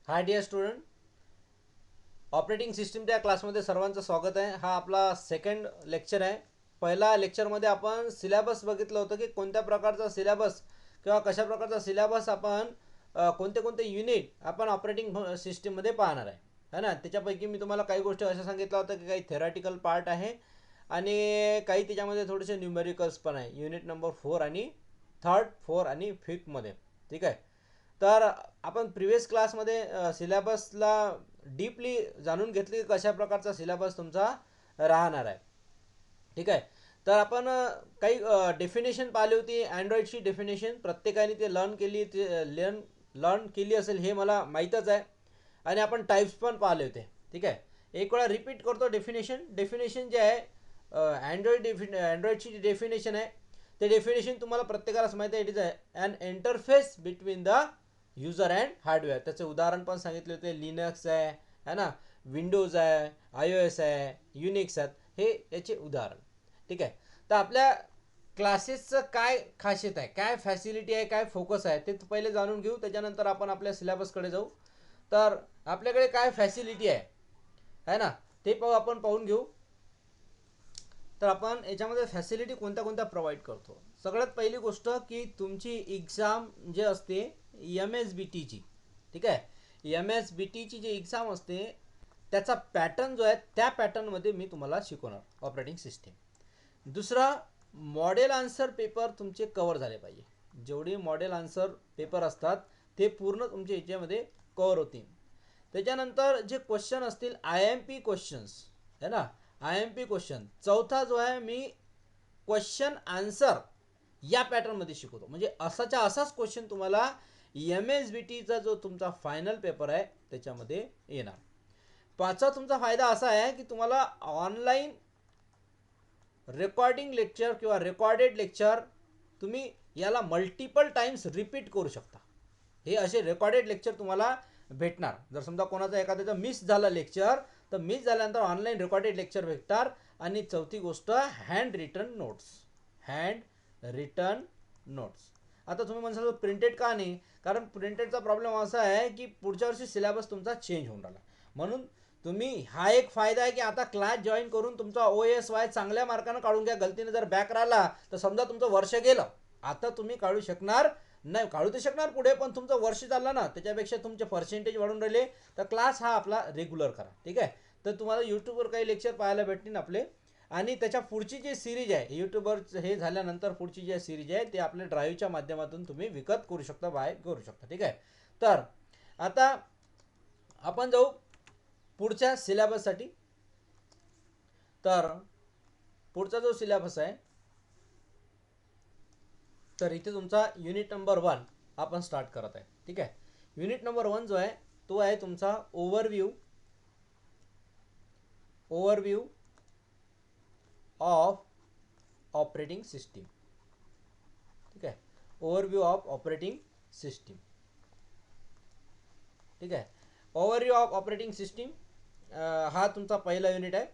Hi dear student, operating सिस्टीमच्या क्लासमध्ये सर्वांचं स्वागत आहे. हा आपला सेकंड लेक्चर आहे. पहिला लेक्चरमध्ये आपण सिलेबस बघितलं होतं की कोणत्या प्रकारचा सिलेबस किंवा कशा प्रकारचा सिलेबस आपण कोणते कोणते युनिट आपण ऑपरेटिंग सिस्टीममध्ये पाहणार आहे ना. त्याच्यापैकी मी तुम्हाला काही गोष्टी अशा सांगितलं होतं की काही थेरॅटिकल पार्ट आहे आणि काही त्याच्यामध्ये थोडेसे न्यूमेरिकल्स पण आहे. युनिट नंबर 4 आणि थर्ड 4 आणि 5मध्ये. ठीक आहे. तर आपण प्रिव्हियस क्लासमध्ये सिलेबसला डीपली जाणून घेतली की कशा प्रकारचा सिलेबस तुमचा राहणार आहे. ठीक आहे. तर आपण काही डेफिनेशन पाहिली होती. अँड्रॉइडची डेफिनेशन प्रत्येकाने ते लर्न केली असेल हे मला माहीतच आहे. आणि आपण टाईप्स पण पाहिले होते. ठीक आहे. एक वेळा रिपीट करतो. डेफिनेशन जे आहे अँड्रॉइडची जी डेफिनेशन आहे ते डेफिनेशन तुम्हाला प्रत्येकालाच माहिती आहे. It is an interface between the user and hardware. त्याचे उदाहरण पण सांगितले होते. लिनक्स आहे है ना, विंडोज आहे, आय ओ एस आहे, युनिक्स आहेत, हे याचे उदाहरण. ठीक आहे. तर आपल्या क्लासेसचं काय खासियत आहे, काय फॅसिलिटी आहे, काय फोकस आहे ते पहिले जाणून घेऊ. त्याच्यानंतर आपण आपल्या सिलेबसकडे जाऊ. तर आपल्याकडे काय फॅसिलिटी आहे ना, ते आपण पाहून घेऊ. तर आपण याच्यामध्ये फॅसिलिटी कोणत्या कोणत्या प्रोव्हाइड करतो. सगळ्यात पहिली गोष्ट की तुमची एक्झाम जे असते एम एस बी टीची. ठीक आहे. एम एस बी टीची जी एक्झाम असते त्याचा पॅटर्न जो आहे त्या पॅटर्नमध्ये मी तुम्हाला शिकवणार ऑपरेटिंग सिस्टीम. दुसरा, मॉडेल आन्सर पेपर तुमचे कवर झाले पाहिजे. जेवढे मॉडेल आन्सर पेपर असतात ते पूर्ण तुमच्या याच्यामध्ये कवर होतील. त्याच्यानंतर जे क्वेश्चन असतील आय एम पी क्वेश्चन्स है ना, आय एम पी क्वेश्चन. चौथा जो आहे मी क्वेश्चन आन्सर या पॅटर्नमध्ये शिकवतो. म्हणजे असाच्या असाच क्वेश्चन तुम्हाला एम एस बी टीचा जो तुमचा फायनल पेपर आहे त्याच्यामध्ये येणार. पाचवा तुमचा फायदा असा आहे की तुम्हाला ऑनलाईन रेकॉर्डिंग लेक्चर किंवा रेकॉर्डेड लेक्चर तुम्ही याला मल्टिपल टाइम्स रिपीट करू शकता. हे असे रेकॉर्डेड लेक्चर तुम्हाला भेटणार. जर समजा कोणाचा एखाद्याचं मिस झालं लेक्चर तर मिस झाल्यानंतर ऑनलाईन रेकॉर्डेड लेक्चर भेटणार. आणि चौथी गोष्ट hand written notes. Hand written notes. आता तुम्ही म्हणसाल प्रिंटेड का नाही, कारण प्रिंटेडचा प्रॉब्लेम असा आहे की पुढच्या वर्षी सिलेबस तुमचा चेंज होऊन राहिला. म्हणून तुम्ही हा एक फायदा आहे की आता क्लास जॉईन करून तुमचा ओ एस वाय चांगल्या मार्कानं काढून घ्या. गलतीने जर बॅक राहिला तर समजा तुमचं वर्ष गेलं. आता तुम्ही काढू शकणार नाही, काढू ते शकणार पुढे, पण तुमचं वर्ष चाललं ना, त्याच्यापेक्षा तुमचे पर्सेंटेज वाढून राहिले. तर क्लास हा आपला रेग्युलर करा. ठीक आहे. तर तुम्हाला यूट्यूबवर काही लेक्चर पाहायला भेटतील आपले. आणि त्याच्या पुढची जी सिरीज आहे यूट्यूबवर हे झाल्यानंतर पुढची जी सिरीज आहे ते आपल्या ड्राईव्हच्या माध्यमातून तुम्ही विकत करू शकता, बाय करू शकता. ठीक आहे. तर आता आपण जाऊ पुढच्या सिलेबससाठी. तर पुढचा जो सिलेबस आहे तर इथे तुमचा युनिट नंबर 1 आपण स्टार्ट करत आहे. ठीक आहे. युनिट नंबर 1 जो आहे तो आहे तुमचा ओव्हरव्ह्यू ऑफ ऑपरेटिंग सिस्टीम. ठीक आहे. Overview of operating system. ठीक आहे. ओव्हरव्ह्यू ऑफ ऑपरेटिंग सिस्टीम हा तुमचा पहिला युनिट आहे.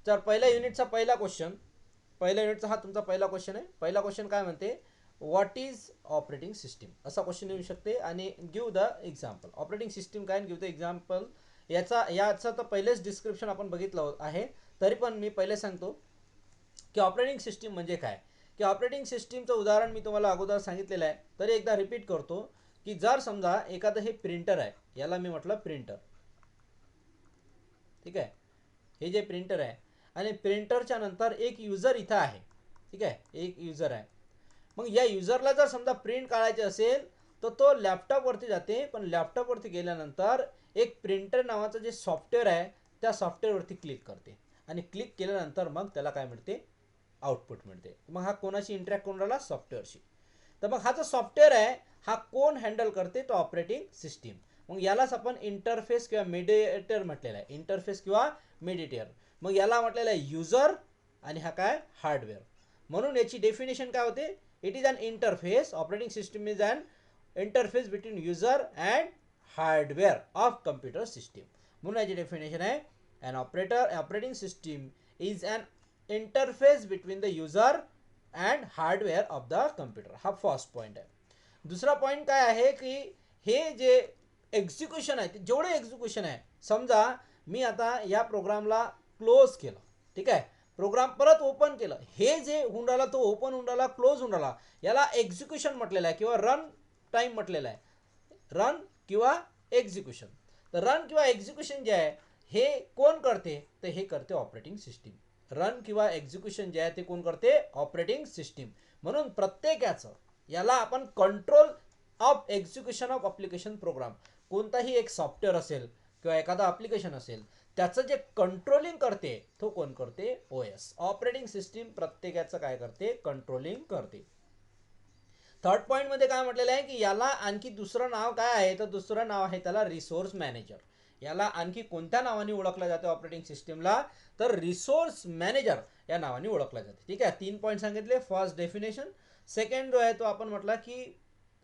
तर पहिल्या युनिटचा पहिल्या युनिटचा हा तुमचा पहिला क्वेश्चन आहे. पहिला क्वेश्चन काय म्हणते, व्हॉट इज ऑपरेटिंग सिस्टीम, असा क्वेश्चन येऊ शकते. आणि give the example. Operating system काय, गिव्ह द एक्झाम्पल. याचा तर पहिलेच डिस्क्रिप्शन आपण बघितलं आहे. तरी पण मी पहिले सांगतो की ऑपरेटिंग सिस्टीम म्हणजे काय. की ऑपरेटिंग सिस्टीमचं उदाहरण मी तुम्हाला अगोदर सांगितलेलं आहे, तरी एकदा रिपीट करतो. की जर समजा एखादं हे प्रिंटर आहे, याला मी म्हटलं प्रिंटर. ठीक आहे. हे जे प्रिंटर आहे आणि प्रिंटरच्या नंतर एक युजर इथं आहे. ठीक आहे. एक युजर आहे. मग या युजरला जर समजा प्रिंट काढायचे असेल तर तो लॅपटॉपवरती जाते. पण लॅपटॉपवरती गेल्यानंतर एक प्रिंटर नावाचं जे सॉफ्टवेअर आहे त्या सॉफ्टवेअरवरती क्लिक करते. आणि क्लिक केल्यानंतर मग त्याला काय मिळते, आउटपुट मिळते. मग हा कोणाशी इंटरॅक्ट करून राहिला, सॉफ्टवेअरशी. तर मग हा जो सॉफ्टवेअर आहे हा कोण हँडल करते, तो ऑपरेटिंग सिस्टीम. मग यालाच आपण इंटरफेस किंवा मेडिएटर म्हटलेलं आहे. इंटरफेस किंवा मेडिएटर. मग याला म्हटलेलं आहे युजर आणि हा काय, हार्डवेअर. म्हणून याची डेफिनेशन काय होते, it is an interface. Operating system is an interface between user and hardware of computer system. म्हणून याची डेफिनेशन आहे, an operating system is an interface between the user and hardware of the computer. हा first point आहे. दुसरा point काय आहे की हे जे एक्झिक्युशन आहे ते जेवढे एक्झिक्युशन आहे, समजा मी आता या प्रोग्रामला क्लोज केलं, ठीक आहे, प्रोग्राम परत ओपन केलं, हे जे होऊन राहिला तो ओपन होऊन राहिला, क्लोज होऊन राहिला, याला एक्झिक्युशन म्हटलेलं आहे किंवा रन टाईम म्हटलेलं आहे, रन किंवा एक्झिक्युशन. तर रन किंवा एक्झिक्युशन जे आहे हे कोण करते, तर हे करते ऑपरेटिंग सिस्टीम. रन किंवा एक्झिक्युशन जे आहे ते कोण करते, ऑपरेटिंग सिस्टीम. म्हणून प्रत्येकाचं याला आपण control of execution of application program, कोणताही एक सॉफ्टवेअर असेल किंवा एखादं ॲप्लिकेशन असेल त्याचं जे कंट्रोलिंग करते तो कोण करते, ओएस, ऑपरेटिंग सिस्टीम प्रत्येकाचं काय करते, कंट्रोलिंग करते. थर्ड पॉईंट मध्ये काय म्हटलेलं आहे की याला आणखी दुसरं नाव काय आहे, तर दुसरं नाव आहे त्याला रिसोर्स मॅनेजर. याला आणखी कोणत्या नावाने ओळखलं जाते ऑपरेटिंग सिस्टीमला, तर रिसोर्स मॅनेजर या नावाने ओळखलं जाते. ठीक आहे, 3 पॉईंट सांगितले. फर्स्ट डेफिनेशन, सेकंड जो आहे तो आपण म्हटला की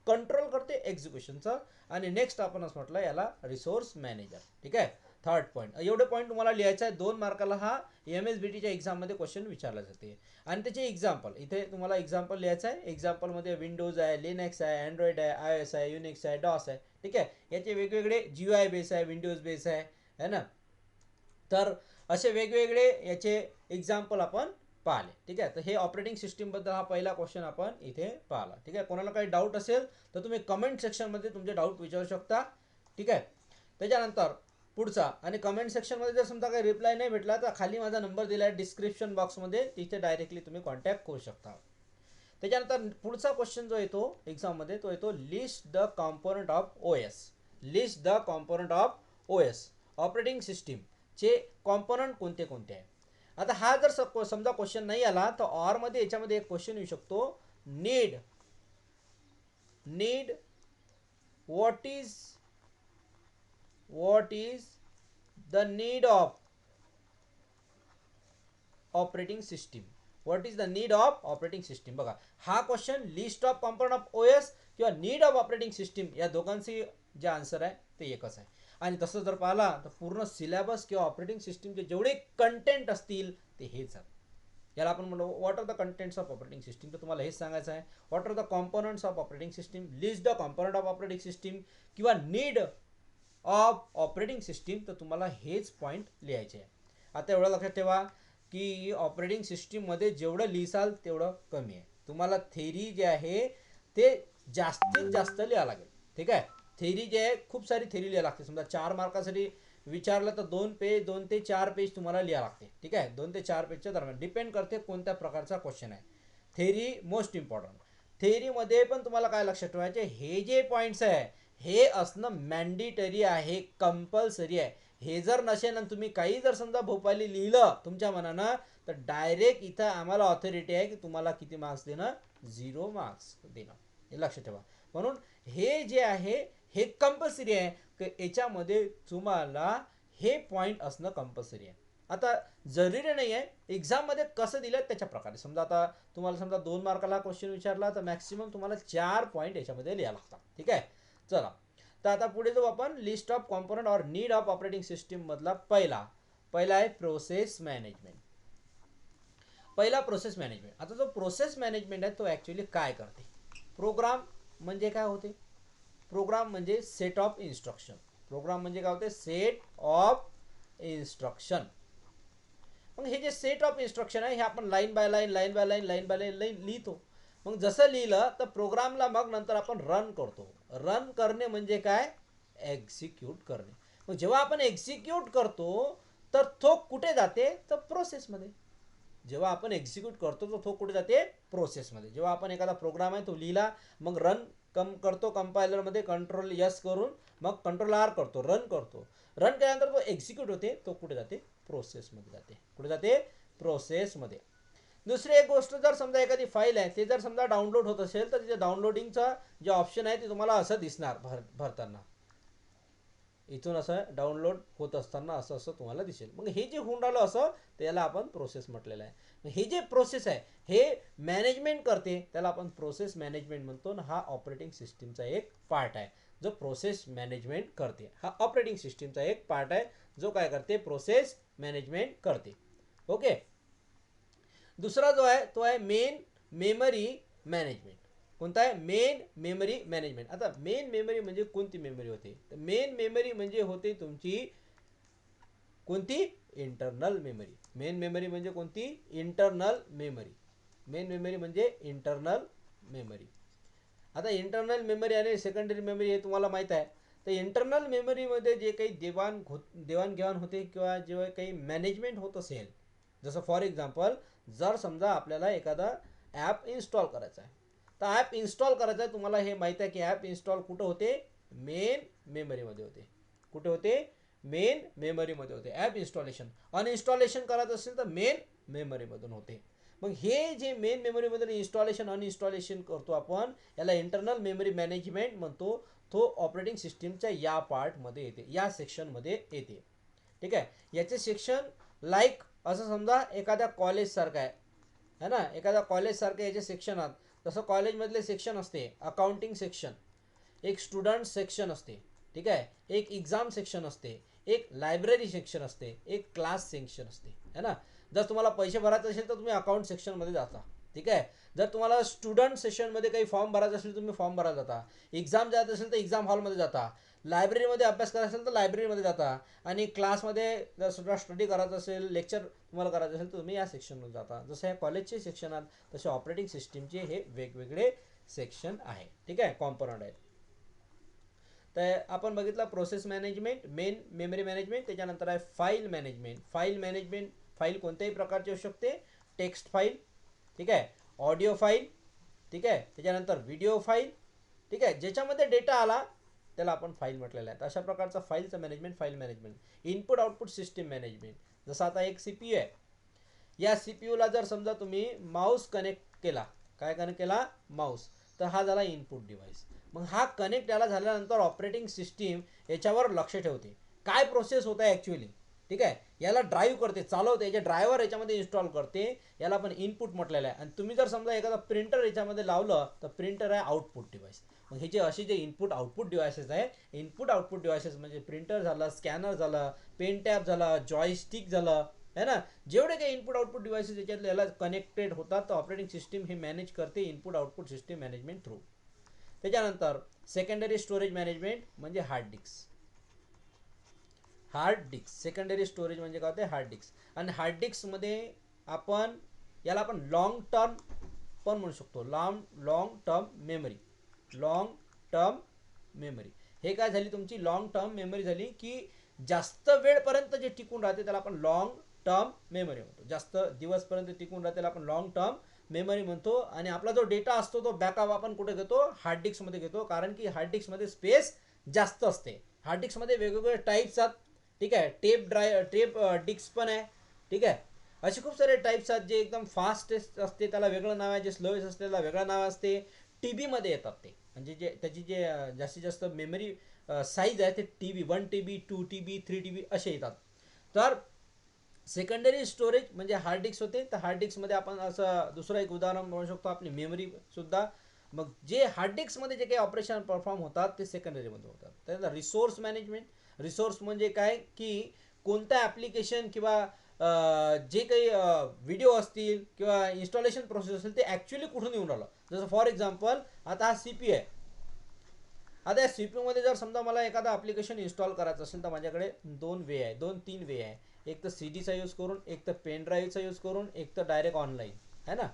कंट्रोल करते एक्झिक्युशनचं, आणि नेक्स्ट आपण असं म्हटलं याला रिसोर्स मॅनेजर. ठीक आहे, थर्ड पॉईंट. एवढे पॉईंट तुम्हाला लिहायचा आहे. 2 मार्काला हा MSBTच्या एक्झाममध्ये क्वेश्चन विचारला जाते. आणि त्याचे एक्झाम्पल इथे तुम्हाला एक्झाम्पल लिहायचं आहे. एक्झाम्पलमध्ये विंडोज आहे, लिनक्स आहे, अँड्रॉइड आहे, iOS आहे, युनिक्स आहे, डॉस आहे. ठीक आहे, याचे वेगवेगळे GUI बेस आहे, विंडोज बेस आहे ना. तर असे वेगवेगळे याचे एक्झाम्पल आपण पाहिले. ठीक आहे, तर हे ऑपरेटिंग सिस्टीमबद्दल हा पहिला क्वेश्चन आपण इथे पाहिला. ठीक आहे, कोणाला काही डाऊट असेल तर तुम्ही कमेंट सेक्शनमध्ये तुमचे डाऊट विचारू शकता. ठीक आहे, त्याच्यानंतर पुढचा, आणि कमेंट सेक्शनमध्ये जर समजा काही रिप्लाय नाही भेटला तर खाली माझा नंबर दिला आहे डिस्क्रिप्शन बॉक्समध्ये, तिथे डायरेक्टली तुम्ही कॉन्टॅक्ट करू शकता. त्याच्यानंतर पुढचा क्वेश्चन जो येतो एक्झाममध्ये तो येतो list the component of OS. List the component of OS, operating सिस्टीमचे कॉम्पोनंट कोणते कोणते आहे. आता हा जर समजा क्वेश्चन नाही आला तर ऑर मध्ये याच्यामध्ये एक क्वेश्चन येऊ शकतो, need what is the need of operating system. What is the need of operating system. बघा, हा question list of component of OS किंवा नीड ऑफ ऑपरेटिंग सिस्टीम या दोघांचे जे आन्सर आहे ते एकच आहे. आणि तसं जर पाहिला तर पूर्ण सिलेबस किंवा ऑपरेटिंग सिस्टीमचे जेवढे कंटेंट असतील ते हेच आहेत. याला आपण म्हणलो what are the contents of operating system, तर तुम्हाला हेच सांगायचं आहे. What are the components of operating system, list the component of operating system किंवा नीड ऑफ ऑपरेटिंग सिस्टीम, तर तुम्हाला हेच पॉईंट लिहायचे आहे. आता एवढं लक्षात ठेवा की ऑपरेटिंग सिस्टीममध्ये जेवढं लिहिसाल तेवढं कमी आहे. तुम्हाला थेरी जे आहे ते जास्तीत जास्त लिहावं लागेल. ठीक आहे, थेरी जे आहे खूप सारी थेरी लिहायला लागते. समजा 4 मार्कासाठी विचारलं तर 2 ते 4 पेज तुम्हाला लिहावं लागते. ठीक आहे, 2 ते 4 पेजच्या दरम्यान, डिपेंड करते कोणत्या प्रकारचा क्वेश्चन आहे. Theory most important. थेरीमध्ये पण तुम्हाला काय लक्षात ठेवायचे, हे जे पॉईंट्स आहे हे असणं मॅन्डेटरी आहे, कंपल्सरी आहे. हे जर नसेल आणि तुम्ही काही जर समजा भोपाली लिहिलं तुमच्या मनानं तर डायरेक्ट इथं आम्हाला ऑथॉरिटी आहे की तुम्हाला किती मार्क्स देणं, 0 मार्क्स देणं. हे लक्षात ठेवा. म्हणून हे जे आहे हे कंपल्सरी आहे की याच्यामध्ये तुम्हाला हे पॉईंट असणं कंपल्सरी आहे. आता जरुरी नाही आहे एक्झाममध्ये कसं दिलं त्याच्या प्रकारे. समजा आता तुम्हाला समजा 2 मार्काला क्वेश्चन विचारला तर मॅक्सिमम तुम्हाला 4 पॉईंट याच्यामध्ये लिहायला लागतात. ठीक आहे, चला तर आता पुढे जाऊ आपण. लिस्ट ऑफ कॉम्पोनंट और नीड ऑफ ऑपरेटिंग सिस्टीम मधला पहिला आहे प्रोसेस मॅनेजमेंट. पहिला प्रोसेस मॅनेजमेंट. आता जो प्रोसेस मॅनेजमेंट आहे तो ॲक्च्युली काय करते. प्रोग्राम म्हणजे काय होते, प्रोग्राम म्हणजे सेट ऑफ इन्स्ट्रक्शन. प्रोग्राम म्हणजे काय होते, सेट ऑफ इन्स्ट्रक्शन. मग हे जे सेट ऑफ इन्स्ट्रक्शन आहे हे आपण लाईन बाय लाईन लिहितो. मग जसं लिहिलं तर प्रोग्रामला मग नंतर आपण रन करतो. रन करणे म्हणजे काय, एक्झिक्यूट करणे. मग जेव्हा आपण एक्झिक्यूट करतो तर तो कुठे जाते, तर प्रोसेसमध्ये. जेव्हा आपण एक्झिक्यूट करतो तर तो कुठे जाते, प्रोसेसमध्ये. जेव्हा आपण एखादा प्रोग्राम आहे तो लिहिला मग रन करतो कंपायलरमध्ये, कंट्रोल S करून मग कंट्रोल R करतो, रन करतो. रन केल्यानंतर तो एक्झिक्यूट होते, तो कुठे जाते, प्रोसेसमध्ये जाते. कुठे जाते, प्रोसेसमध्ये. दुसरी एक गोष्ट, जर समजा एखादी फाईल आहे ते जर समजा डाउनलोड होत असेल तर तिथे डाउनलोडिंगचा जे ऑप्शन आहे ते तुम्हाला असं दिसणार भरताना. इथून असं डाउनलोड होत असताना असं असं तुम्हाला दिसेल. मग हे जे होऊन राहिलं असं त्याला आपण प्रोसेस म्हटलेलं आहे. हे जे प्रोसेस आहे हे मॅनेजमेंट करते त्याला आपण प्रोसेस मॅनेजमेंट म्हणतो. हा ऑपरेटिंग सिस्टीमचा एक पार्ट आहे जो प्रोसेस मॅनेजमेंट करते. हा ऑपरेटिंग सिस्टीमचा एक पार्ट आहे जो काय करते, प्रोसेस मॅनेजमेंट करते. ओके. दुसरा जो आहे तो आहे मेन मेमरी मॅनेजमेंट. कोणता आहे? Main memory management. आता मेन मेमरी म्हणजे कोणती मेमरी होते? तर मेन मेमरी म्हणजे होते तुमची कोणती? Internal memory. मेन मेमरी म्हणजे कोणती? Internal memory. मेन मेमरी म्हणजे इंटरनल मेमरी. आता इंटरनल मेमरी आणि सेकंडरी मेमरी हे तुम्हाला माहीत आहे. तर इंटरनल मेमरीमध्ये जे काही देवाणघेवाण होते किंवा जेव्हा काही मॅनेजमेंट होत असेल, जसं फॉर एक्झाम्पल जर समजा आपल्याला एखादा ॲप इन्स्टॉल करायचा आहे, तर ॲप इन्स्टॉल करायचा आहे, तुम्हाला हे माहीत आहे की ॲप इन्स्टॉल कुठं होते? मेन मेमरीमध्ये होते. कुठे होते? मेन मेमरीमध्ये होते. ॲप इन्स्टॉलेशन अनइन्स्टॉलेशन करायचं असेल तर मेन मेमरीमधून होते. मग हे जे मेन मेमरीमधून इन्स्टॉलेशन अनइन्स्टॉलेशन करतो आपण, याला इंटरनल मेमरी मॅनेजमेंट म्हणतो. तो ऑपरेटिंग सिस्टीमच्या या पार्टमध्ये येते, या सेक्शनमध्ये येते. ठीक आहे. याचे सेक्शन लाईक असं समजा एखाद्या कॉलेजसारखं आहे ना, एखाद्या कॉलेजसारखं याचे सेक्शन आहेत. तसं कॉलेजमधले सेक्शन असते अकाउंटिंग सेक्शन, एक स्टुडंट सेक्शन असते, ठीक आहे, एक एक्झाम सेक्शन असते, एक लायब्ररी सेक्शन असते, एक क्लास सेक्शन असते, है ना. जर तुम्हाला पैसे भरायचे असेल तर तुम्ही अकाउंट सेक्शनमध्ये जाता, ठीक आहे. जर तुम्हाला स्टुडंट सेशनमध्ये काही फॉर्म भरायचा असेल तुम्ही फॉर्म भरायला जाता, एक्झाम जायचं असेल तर एक्झाम हॉलमध्ये जाता, लायब्ररीमध्ये अभ्यास करायचा असेल तर लायब्ररीमध्ये जाता, आणि क्लासमध्ये जर सुद्धा स्टडी करायचं असेल, लेक्चर तुम्हाला करायचं असेल तर तुम्ही या सेक्शनमध्ये जाता. जसं या कॉलेजचे सेक्शन आहेत तसे ऑपरेटिंग सिस्टीमचे हे वेगवेगळे सेक्शन आहे, ठीक आहे, कॉम्पोनंट आहेत. तर आपण बघितलं process management, main memory management. त्याच्यानंतर आहे file management. File management, file कोणत्याही प्रकारची असू शकते. टेक्स्ट फाईल, ठीक आहे, ऑडिओ फाईल, ठीक आहे, त्याच्यानंतर व्हिडिओ फाईल, ठीक आहे, ज्याच्यामध्ये डेटा आला त्याला आपण फाईल म्हटलेलं आहे. तर अशा प्रकारचा फाईलचं management file management. Input output system management. जसं आता एक सी पी यू आहे, या सी पी यूला जर समजा तुम्ही माऊस कनेक्ट केला, काय कनेक्ट केला? माऊस, तर हा झाला इनपुट डिव्हाइस. मग हा कनेक्ट याला झाल्यानंतर ऑपरेटिंग सिस्टीम याच्यावर लक्ष ठेवते, काय प्रोसेस होत आहे ॲक्च्युअली, ठीक आहे, याला ड्राईव्ह करते, चालवते, याचे ड्रायव्हर याच्यामध्ये इन्स्टॉल करते, याला आपण इनपुट म्हटलेलं आहे. आणि तुम्ही जर समजा एखादा प्रिंटर याच्यामध्ये लावलं तर प्रिंटर आहे आउटपुट डिव्हाइस. मग हे जे असे जे इनपुट आउटपुट डिव्हायसेस आहे, इनपुट आउटपुट डिव्हायसेस म्हणजे प्रिंटर झालं, स्कॅनर झालं, पेन टॅब झाला, जॉयस्टिक झालं, है ना, जेवढे काही इनपुट आउटपुट डिव्हाइसेस याच्यातले याला कनेक्टेड होतात, तर ऑपरेटिंग सिस्टीम हे मॅनेज करते इनपुट आउटपुट सिस्टीम मॅनेजमेंट थ्रू. त्याच्यानंतर सेकंडरी स्टोरेज मॅनेजमेंट म्हणजे hard disk. Hard disk secondary storage म्हणजे काय होते? Hard disk. आणि हार्ड डिस्कमध्ये आपण याला आपण लॉंग टर्म पण म्हणू शकतो, long term memory. Long term memory हे काय झाली? तुमची लॉंग टर्म मेमरी झाली की जास्त वेळपर्यंत जे टिकून राहते त्याला आपण लॉंग टर्म मेमरी म्हणतो. जास्त दिवसपर्यंत टिकून राहते त्याला आपण लॉंग टर्म मेमरी म्हणतो. आणि आपला जो डेटा असतो तो बॅकअप आपण कुठे घेतो? हार्ड डिस्कमध्ये घेतो, कारण की हार्ड डिस्कमध्ये स्पेस जास्त असते. हार्ड डिस्कमध्ये वेगवेगळे टाईप्स आहेत, ठीक आहे, टेप डिस्क पण आहे, ठीक आहे. असे खूप सारे टाईप्स आहेत. जे एकदम फास्ट असते त्याला वेगळं नाव आहे, जे स्लोएस्ट असते त्याला वेगळं नाव असते. टी बीमध्ये येतात ते, म्हणजे जे त्याची जे जास्तीत जास्त मेमरी साईज आहे ते टी बी 1 TB 2 TB 3 TB असे येतात. तर सेकंडरी स्टोरेज म्हणजे हार्ड डिस्क होते. तर हार्ड डिस्कमध्ये आपण असं दुसरं एक उदाहरण म्हणू शकतो आपली मेमरीसुद्धा. मग जे हार्ड डिस्कमध्ये जे काही ऑपरेशन परफॉर्म होतात ते सेकंडरीमध्ये होतात. त्यानंतर रिसोर्स मॅनेजमेंट. रिसोर्स म्हणजे काय की कोणत्या ॲप्लिकेशन किंवा जे काही व्हिडिओ असतील किंवा इन्स्टॉलेशन प्रोसेस असेल ते ॲक्च्युली कुठून येऊन राहिलं. जसं फॉर एक्झाम्पल आता हा सी पी आहे. आता या सी पी यूमध्ये जर समजा मला एखादं ॲप्लिकेशन इन्स्टॉल करायचं असेल तर माझ्याकडे दोन तीन वे आहे. एक तर सी डीचा यूज करून, एक तर पेन ड्राईव्हचा यूज करून, एक तर डायरेक्ट ऑनलाईन, है ना.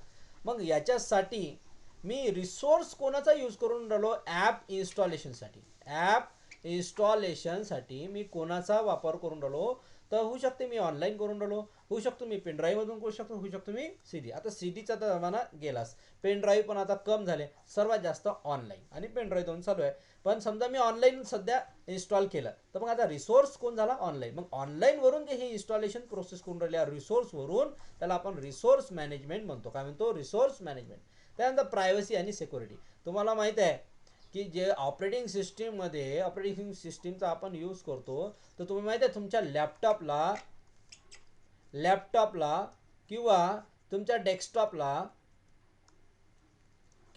मग याच्यासाठी मी रिसोर्स कोणाचा यूज करून राहिलो? ॲप इन्स्टॉलेशनसाठी. ॲप इन्स्टॉलेशनसाठी मी कोणाचा वापर करून राहिलो? तर होऊ शकते मी ऑनलाईन करून राहिलो, होऊ शकतो मी पेनड्राईव्हमधून करू शकतो, होऊ शकतो मी सी डी. आता सी डीचा तर जमाना गेलास, पेनड्राईव्ह पण आता कम झाले, सर्वात जास्त ऑनलाईन आणि पेनड्राईव्ह दोन चालू आहे. पण समजा मी ऑनलाईन सध्या इन्स्टॉल केलं तर मग आता रिसोर्स कोण झाला? ऑनलाईन. मग ऑनलाईनवरून जे हे इन्स्टॉलेशन प्रोसेस करून राहिल्या रिसोर्सवरून त्याला आपण रिसोर्स मॅनेजमेंट म्हणतो. काय म्हणतो? Resource management. त्यानंतर प्रायव्हसी आणि सिक्युरिटी. तुम्हाला माहीत आहे की जे ऑपरेटिंग सिस्टीमचा आपण यूज करतो, तर तुम्ही माहिती आहे तुमच्या लॅपटॉपला किंवा तुमच्या डेस्कटॉपला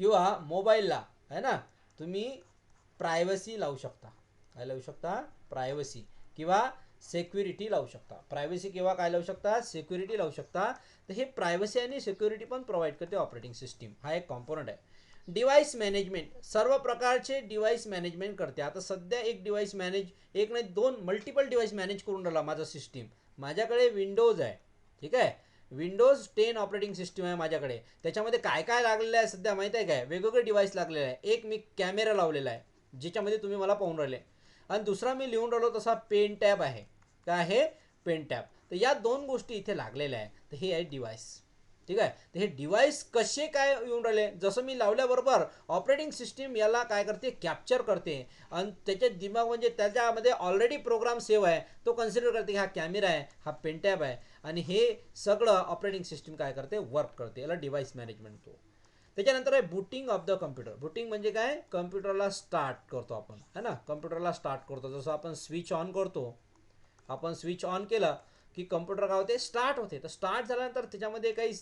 किंवा मोबाईलला, है ना, तुम्ही प्रायव्हसी लावू शकता. काय लावू शकता? प्रायव्हसी किंवा सिक्युरिटी लावू शकता. प्रायव्हसी किंवा काय लावू शकता? सिक्युरिटी लावू शकता. तर हे प्रायव्हसी आणि सिक्युरिटी पण प्रोव्हाइड करते ऑपरेटिंग सिस्टीम. हा एक कॉम्पोनंट आहे. डिव्हाइस मॅनेजमेंट, सर्व प्रकारचे डिव्हाइस मॅनेजमेंट करते. आता सध्या एक डिव्हाइस मॅनेज, एक नाही दोन, मल्टिपल डिव्हाइस मॅनेज करून राहिला माझा सिस्टीम. माझ्याकडे विंडोज आहे, ठीक आहे, विंडोज 10 ऑपरेटिंग सिस्टीम आहे माझ्याकडे. त्याच्यामध्ये काय काय लागलेलं आहे सध्या माहीत आहे काय? वेगवेगळे डिव्हाइस लागलेले आहे. एक मी कॅमेरा लावलेला आहे ज्याच्यामध्ये तुम्ही मला पाहून राहिले, आणि दुसरा मी लिहून राहिलो तसा पेन टॅब आहे. काय आहे? Pen tab. तर या दोन गोष्टी इथे लागलेल्या आहे. तर हे आहे डिव्हाइस, ठीक आहे. तर हे डिव्हाइस कसे काय येऊन राहिले, जसं मी लावल्याबरोबर ऑपरेटिंग सिस्टीम याला काय करते, कॅप्चर करते, आणि त्याच्या दिमाग म्हणजे त्याच्यामध्ये ऑलरेडी प्रोग्राम सेव्ह आहे, तो कन्सिडर करते की हा कॅमेरा आहे, हा पेनटॅब आहे, आणि हे सगळं ऑपरेटिंग सिस्टीम काय करते, वर्क करते. याला डिव्हाइस मॅनेजमेंट तो. त्याच्यानंतर आहे booting of the computer. Booting म्हणजे काय? कम्प्युटरला स्टार्ट करतो आपण, है ना, कम्प्युटरला स्टार्ट करतो. जसं आपण स्विच ऑन करतो, आपण स्विच ऑन केलं की कम्प्युटर काय होते, स्टार्ट होते. तर स्टार्ट झाल्यानंतर त्याच्यामध्ये काही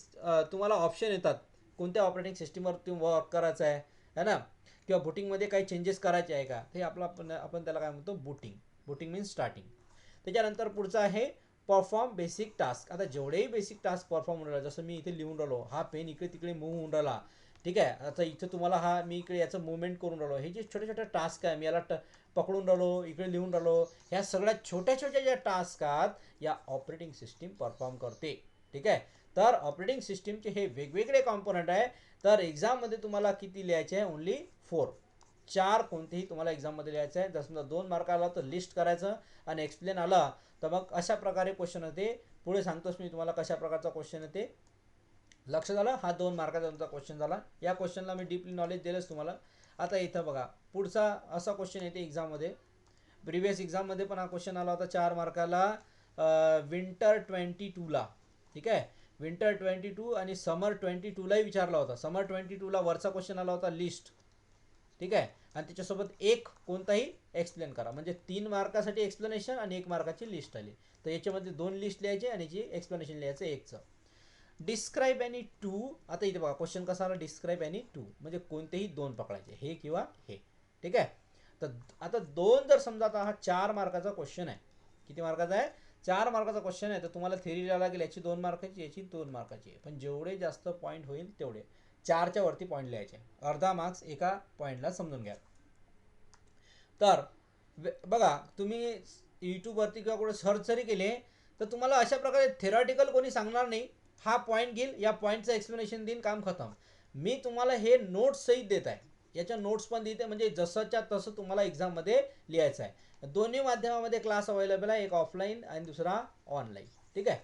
तुम्हाला ऑप्शन येतात, कोणत्या ऑपरेटिंग सिस्टीमवर तुम्ही वर्क करायचं आहे ना, किंवा बुटिंगमध्ये काही चेंजेस करायचे आहे का, हे आपलं आपण त्याला काय म्हणतो, बुटिंग. Booting means starting. त्याच्यानंतर पुढचं आहे परफॉर्म बेसिक टास्क. आता जेवढेही बेसिक टास्क परफॉर्म होऊन राहिला, जसं मी इथे लिहून राहिलो, हा पेन इकडे तिकडे मूव्ह होऊन राहिला, ठीक आहे. आता इथं तुम्हाला हा मी इकडे याचं मुवमेंट करून राहिलो, हे जे छोटे छोटे टास्क आहे, मी याला पकडून राहिलो, इकडे लिहून राहिलो, ह्या सगळ्या छोट्या छोट्या ज्या टास्क आहेत या ऑपरेटिंग सिस्टीम परफॉर्म करते, ठीक आहे. तर ऑपरेटिंग सिस्टीमचे हे वेगवेगळे कॉम्पोनंट आहे. तर एक्झाममध्ये तुम्हाला किती लिहायचे आहे? ओन्ली 4. 4 कोणतेही तुम्हाला एक्झाममध्ये लिहायचं आहे. जर समजा 2 मार्क आला तर लिस्ट करायचं, आणि एक्सप्लेन आला तर मग अशा प्रकारे क्वेश्चन येते. पुढे सांगतोच मी तुम्हाला कशा प्रकारचा क्वेश्चन येते. लक्ष झालं? हा 2 मार्काचा तुमचा क्वेश्चन झाला. या क्वेश्चनला मी डीपली नॉलेज दिलंच तुम्हाला. आता इथं बघा, पुढचा असा क्वेश्चन येते एक्झाममध्ये. प्रिव्हियस एक्झाममध्ये पण हा क्वेश्चन आला होता 4 मार्काला, विंटर 22ला, ठीक आहे. विंटर 22 आणि समर 22लाही विचारला होता. समर 22ला वरचा क्वेश्चन आला होता लिस्ट, ठीक आहे, आणि त्याच्यासोबत एक कोणताही एक्सप्लेन करा. म्हणजे 3 मार्कासाठी एक्सप्लेनेशन आणि 1 मार्काची लिस्ट आली. तर याच्यामध्ये 2 लिस्ट लिहायचे आणि याची एक्सप्लेनेशन लिहायचं एकचं. Describe any two. आता इथे बघा क्वेश्चन कसा आला, डिस्क्राईब एनी टू म्हणजे कोणतेही 2 पकडायचे, हे किंवा हे, ठीक आहे. तर आता 2 जर समजा, आता हा 4 मार्काचा क्वेश्चन आहे. किती मार्काचा आहे? 4 मार्काचा क्वेश्चन आहे. तर तुम्हाला थेरी लिहायला लागेल, याची 2 मार्काची, याची 2 मार्काची, पण जेवढे जास्त पॉईंट होईल तेवढे 4च्या वरती पॉईंट लिहायचे. अर्धा मार्क्स एका पॉईंटला, समजून घ्या. तर बघा, तुम्ही यूट्यूबवरती किंवा कुठे सर्च जरी केले तर तुम्हाला अशा प्रकारे थेरॉटिकल कोणी सांगणार नाही. हा पॉईंट घेईल, या पॉईंटचं एक्सप्लेनेशन देईन, काम खतम. मी तुम्हाला हे नोट्स सहित देत आहे, याच्या नोट्स पण देते, म्हणजे जसंच्या तसं तुम्हाला एक्झाममध्ये लिहायचं आहे. दोन्ही माध्यमामध्ये क्लास अवेलेबल आहे, एक ऑफलाईन आणि दुसरा ऑनलाईन, ठीक आहे.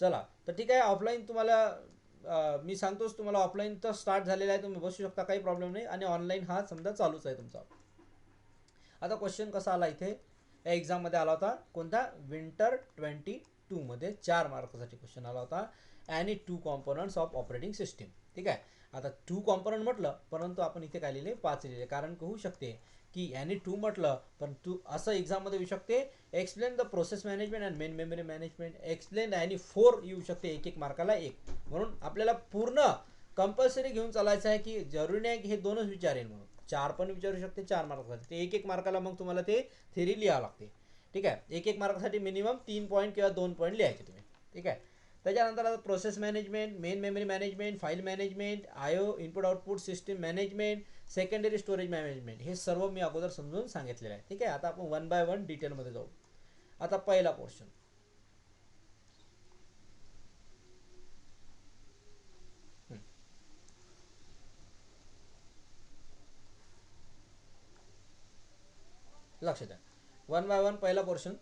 चला, तर ठीक आहे. ऑफलाईन तुम्हाला मी सांगतोच तुम्हाला, ऑफलाईन तर स्टार्ट झालेला आहे, तुम्ही बसू शकता, काही प्रॉब्लेम नाही, आणि ऑनलाईन हा समजा चालूच आहे तुमचा. आता क्वेश्चन कसा आला इथे, या एक्झाममध्ये आला होता, कोणता? विंटर 22मध्ये 4 मार्कासाठी क्वेश्चन आला होता. आणि 2 कॉम्पोनंट्स ऑफ ऑपरेटिंग सिस्टीम, ठीक आहे. आता 2 कॉम्पोनंट म्हटलं, परंतु आपण इथे काय लिहिले? 5 लिहिले. कारण होऊ शकते की याने 2 म्हटलं, पण असं एक्झाममध्ये येऊ शकते, explain the process management and main memory management. Explain आणि 4 येऊ शकते, एक मार्काला 1. म्हणून आपल्याला पूर्ण कंपल्सरी घेऊन चालायचं आहे, की जरुरी नाही की हे 2च विचारेल म्हणून. 4 पण विचारू शकते 4 मार्कासाठी. ते एक मार्काला मग तुम्हाला ते थेरी लिहावं लागते, ठीक आहे. एक मार्कासाठी मिनिमम 3 पॉईंट किंवा 2 पॉईंट लिहायचे तुम्ही, ठीक आहे. त्याच्यानंतर आता process management, main memory management, file management, I O input output system management, secondary storage management, हे सर्व मी अगोदर समजून सांगितलेलं आहे, ठीक आहे. आता आपण 1 बाय 1 डिटेलमध्ये जाऊ. आता पहिला पोर्शन, लक्ष द्या. 1 बाय 1 पहिला पोर्शन.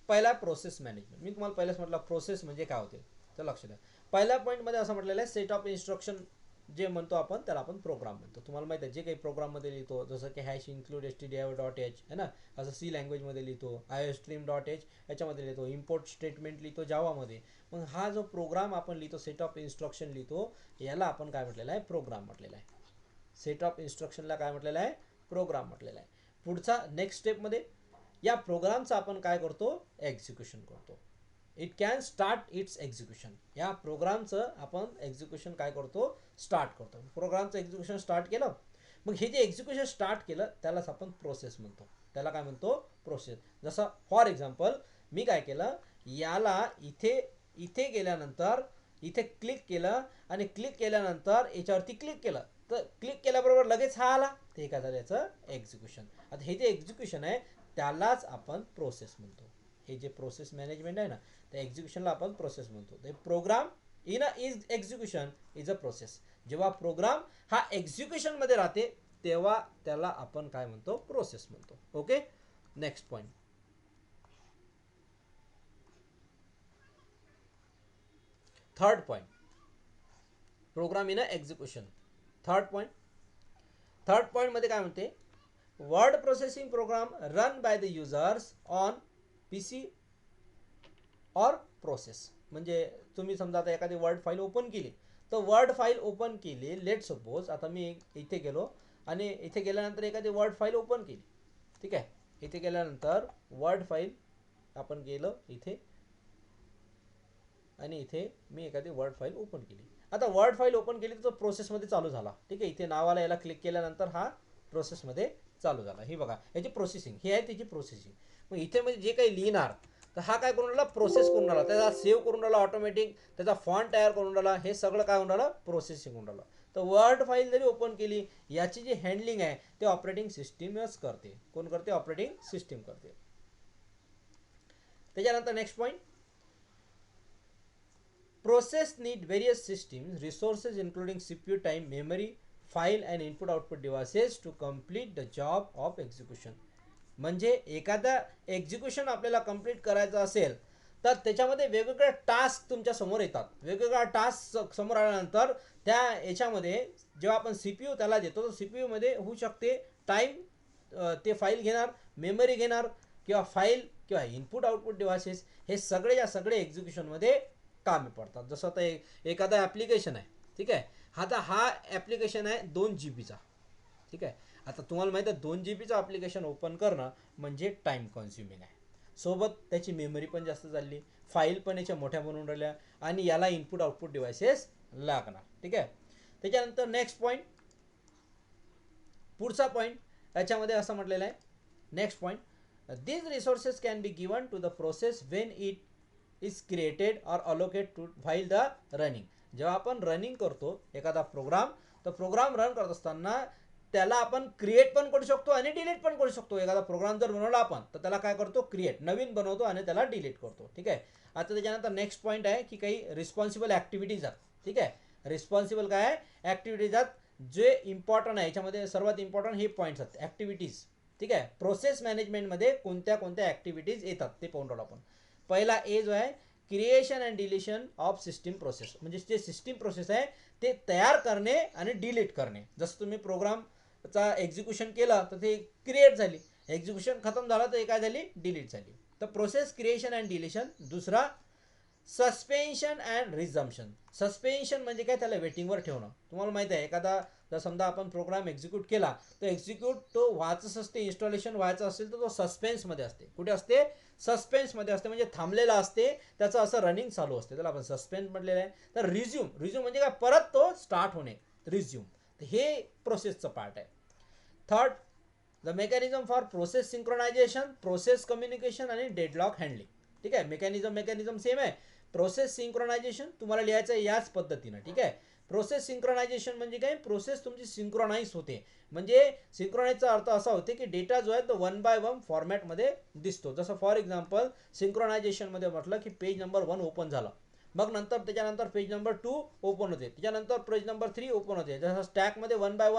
पहिला प्रोसेस मॅनेजमेंट. मी तुम्हाला पहिलेच म्हटलं प्रोसेस म्हणजे काय होते, तर लक्ष द्या. पहिल्या पॉईंटमध्ये असं म्हटलेलं आहे, सेट ऑफ इन्स्ट्रक्शन जे म्हणतो आपण त्याला आपण प्रोग्राम म्हणतो. तुम्हाला माहिती आहे, जे काही प्रोग्राममध्ये लिहितो, जसं की हॅश इन्क्लूड stdio.h है ना, असं सी लँग्वेजमध्ये लिहितो, iostream.h याच्यामध्ये लिहितो, इम्पोर्ट स्टेटमेंट लिहितो जावामध्ये. मग हा जो प्रोग्राम आपण लिहितो, सेट ऑफ इन्स्ट्रक्शन लिहितो, याला आपण काय म्हटलेलं आहे? प्रोग्राम म्हटलेलं आहे. सेट ऑफ इन्स्ट्रक्शनला काय म्हटलेलं आहे? प्रोग्राम म्हटलेलं आहे. पुढचा नेक्स्ट स्टेपमध्ये या प्रोग्रामचं आपण काय करतो? एक्झिक्युशन करतो. It can start it's execution. या प्रोग्रामचं आपण एक्झिक्युशन काय करतो? स्टार्ट करतो. प्रोग्रामचं एक्झिक्युशन स्टार्ट केलं, मग हे जे एक्झिक्युशन स्टार्ट केलं त्यालाच आपण प्रोसेस म्हणतो. त्याला काय म्हणतो? प्रोसेस. जसं फॉर एक्झाम्पल मी काय केलं, याला इथे इथे गेल्यानंतर इथे क्लिक केलं, आणि क्लिक केल्यानंतर याच्यावरती क्लिक केलं, तर क्लिक केल्याबरोबर लगेच हा आला, ते काय झालं याचं एक्झिक्युशन. आता हे जे एक्झिक्युशन आहे त्यालाच आपण प्रोसेस म्हणतो. हे जे प्रोसेस मॅनेजमेंट आहे ना, त्या एक्झिक्युशनला आपण प्रोसेस म्हणतो. ते program in a is execution is a process. जेव्हा प्रोग्राम हा एक्झिक्युशनमध्ये राहते तेव्हा त्याला आपण काय म्हणतो, प्रोसेस म्हणतो. Okay, next point. Third point, program in a execution. Third point मध्ये काय म्हणते, word processing program run by the users on PC और प्रोसेस. म्हणजे तुम्ही समजा आता एखादी वर्ड फाईल ओपन केली, तर वर्ड फाईल ओपन केली, लेट सपोज आता मी इथे गेलो आणि इथे गेल्यानंतर एखादी वर्ड फाईल ओपन केली. ठीक आहे, इथे गेल्यानंतर वर्ड फाईल आपण गेलो इथे आणि इथे मी एखादी वर्ड फाईल ओपन केली. आता वर्ड फाईल ओपन केली तर तो प्रोसेसमध्ये चालू झाला. ठीक आहे, इथे नावाला याला क्लिक केल्यानंतर हा प्रोसेसमध्ये चालू झाला. ही बघा याची प्रोसेसिंग, ही आहे त्याची प्रोसेसिंग. मग इथे म्हणजे जे काही लिहिणार तर हा काय करून राहिला, प्रोसेस करून राहिला, त्याचा सेव्ह करून राहिला ऑटोमॅटिक, त्याचा फॉन्ट तयार करून राहिला, हे सगळं काय होऊन राहिलं, प्रोसेसिंग होऊन राहिलं. तर वर्ड फाईल जरी ओपन केली, याची जी हँडलिंग आहे ते ऑपरेटिंग सिस्टीमच करते. कोण करते, ऑपरेटिंग सिस्टीम करते. त्याच्यानंतर next point, process need various systems resources including CPU time, memory, file and input output devices to complete the job of execution. म्हणजे एखादा एक्झिक्युशन आपल्याला कंप्लीट करायचं असेल तर त्याच्यामध्ये वेगवेगळे टास्क तुमच्या समोर येतात. वेगवेगळ्या टास्क समोर आल्यानंतर त्या याच्यामध्ये जेव्हा आपण CPU त्याला देतो तर CPU मध्ये होऊ शकते टाईम, ते फाईल घेणार, मेमरी घेणार किंवा फाईल किंवा इनपुट आउटपुट डिव्हायसेस, हे सगळे सगळे एक्झिक्युशनमध्ये कामी पडतात. जसं आता एखादा ॲप्लिकेशन आहे. ठीक आहे, आता हा ॲप्लिकेशन आहे 2 GB चा. ठीक आहे, आता तुम्हाला माहिती आहे 2 GB चं ॲप्लिकेशन ओपन करणं म्हणजे टाईम कन्झ्युमिंग आहे. सोबत त्याची मेमरी पण जास्त झाली, फाईल पण याच्या मोठ्या बनवून राहिल्या आणि याला इनपुट आउटपुट डिव्हायसेस लागणार. ठीक आहे, त्याच्यानंतर नेक्स्ट पॉईंट, पुढचा पॉईंट याच्यामध्ये असं म्हटलेलं आहे, next point, these resources can be given to the process when it is created or allocated to while the running. जेव्हा आपण रनिंग करतो एखादा प्रोग्राम, तर प्रोग्राम रन करत असताना त्याला आपण क्रिएट पण करू शकतो आणि डिलीट पण करू शकतो. एखादा प्रोग्राम जर बनवला आपण तर त्याला काय करतो, क्रिएट, नवीन बनवतो आणि त्याला डिलीट करतो. ठीक आहे, आता त्याच्यानंतर नेक्स्ट पॉईंट आहे की काही रिस्पॉन्सिबल ॲक्टिव्हिटीज आहेत. ठीक आहे, रिस्पॉन्सिबल काय आहे, ॲक्टिव्हिटीज आहेत. जे इम्पॉर्टंट आहे याच्यामध्ये सर्वात इम्पॉर्टंट हे पॉईंट्स आहेत, ॲक्टिव्हिटीज. ठीक आहे, प्रोसेस मॅनेजमेंटमध्ये कोणत्या कोणत्या ॲक्टिव्हिटीज येतात ते पाहून राहिलो आपण. पहिला ए जो आहे, creation and deletion of system process. म्हणजे जे सिस्टीम प्रोसेस आहे ते तयार करणे आणि डिलीट करणे. जसं तुम्ही प्रोग्रामचा एक्झिक्युशन केला तर ते क्रिएट झाली, एक्झिक्युशन खतम झाला तर काय झाली, डिलीट झाली. तर प्रोसेस क्रिएशन अँड डिलिशन. दुसरा सस्पेन्शन अँड रिझम्पशन. सस्पेन्शन म्हणजे काय, त्याला वेटिंगवर ठेवणं. तुम्हाला माहिती आहे एखादा जर समजा आपण प्रोग्राम एक्झिक्यूट केला तर एक्झिक्यूट तो व्हायचंच असते, इन्स्टॉलेशन व्हायचं असेल तर तो सस्पेन्समध्ये असते. कुठे असते, सस्पेन्समध्ये असते, म्हणजे थांबलेला असते, त्याचं असं रनिंग चालू असते, त्याला आपण सस्पेन्स म्हटलेलं आहे. तर रिझ्यूम, रिझ्यूम म्हणजे काय, परत तो स्टार्ट होणे, रिझ्यूम. हे प्रोसेसचं पार्ट आहे. Third, the mechanism for process synchronisation, process communication आणि डेडलॉक हँडलिंग. ठीक आहे, मेकॅनिझम सेम आहे. प्रोसेस सिंक्रोनायझेशन तुम्हाला लिहायचं आहे याच पद्धतीनं. ठीक आहे, प्रोसेस सिंक्रोनायझेशन म्हणजे काय, प्रोसेस तुमची सिंक्रोनाइज होते. म्हणजे सिंक्रोनाइजचा अर्थ असा होते की डेटा जो आहे तो 1 by 1 फॉर्मॅटमध्ये दिसतो. जसं फॉर एक्झाम्पल सिंक्रोनायझेशनमध्ये म्हटलं की पेज नंबर 1 ओपन झाला, मग नंतर त्याच्यानंतर पेज नंबर 2 ओपन होते, त्याच्यानंतर पेज नंबर 3 ओपन होते. जसं स्टॅकमध्ये 1 by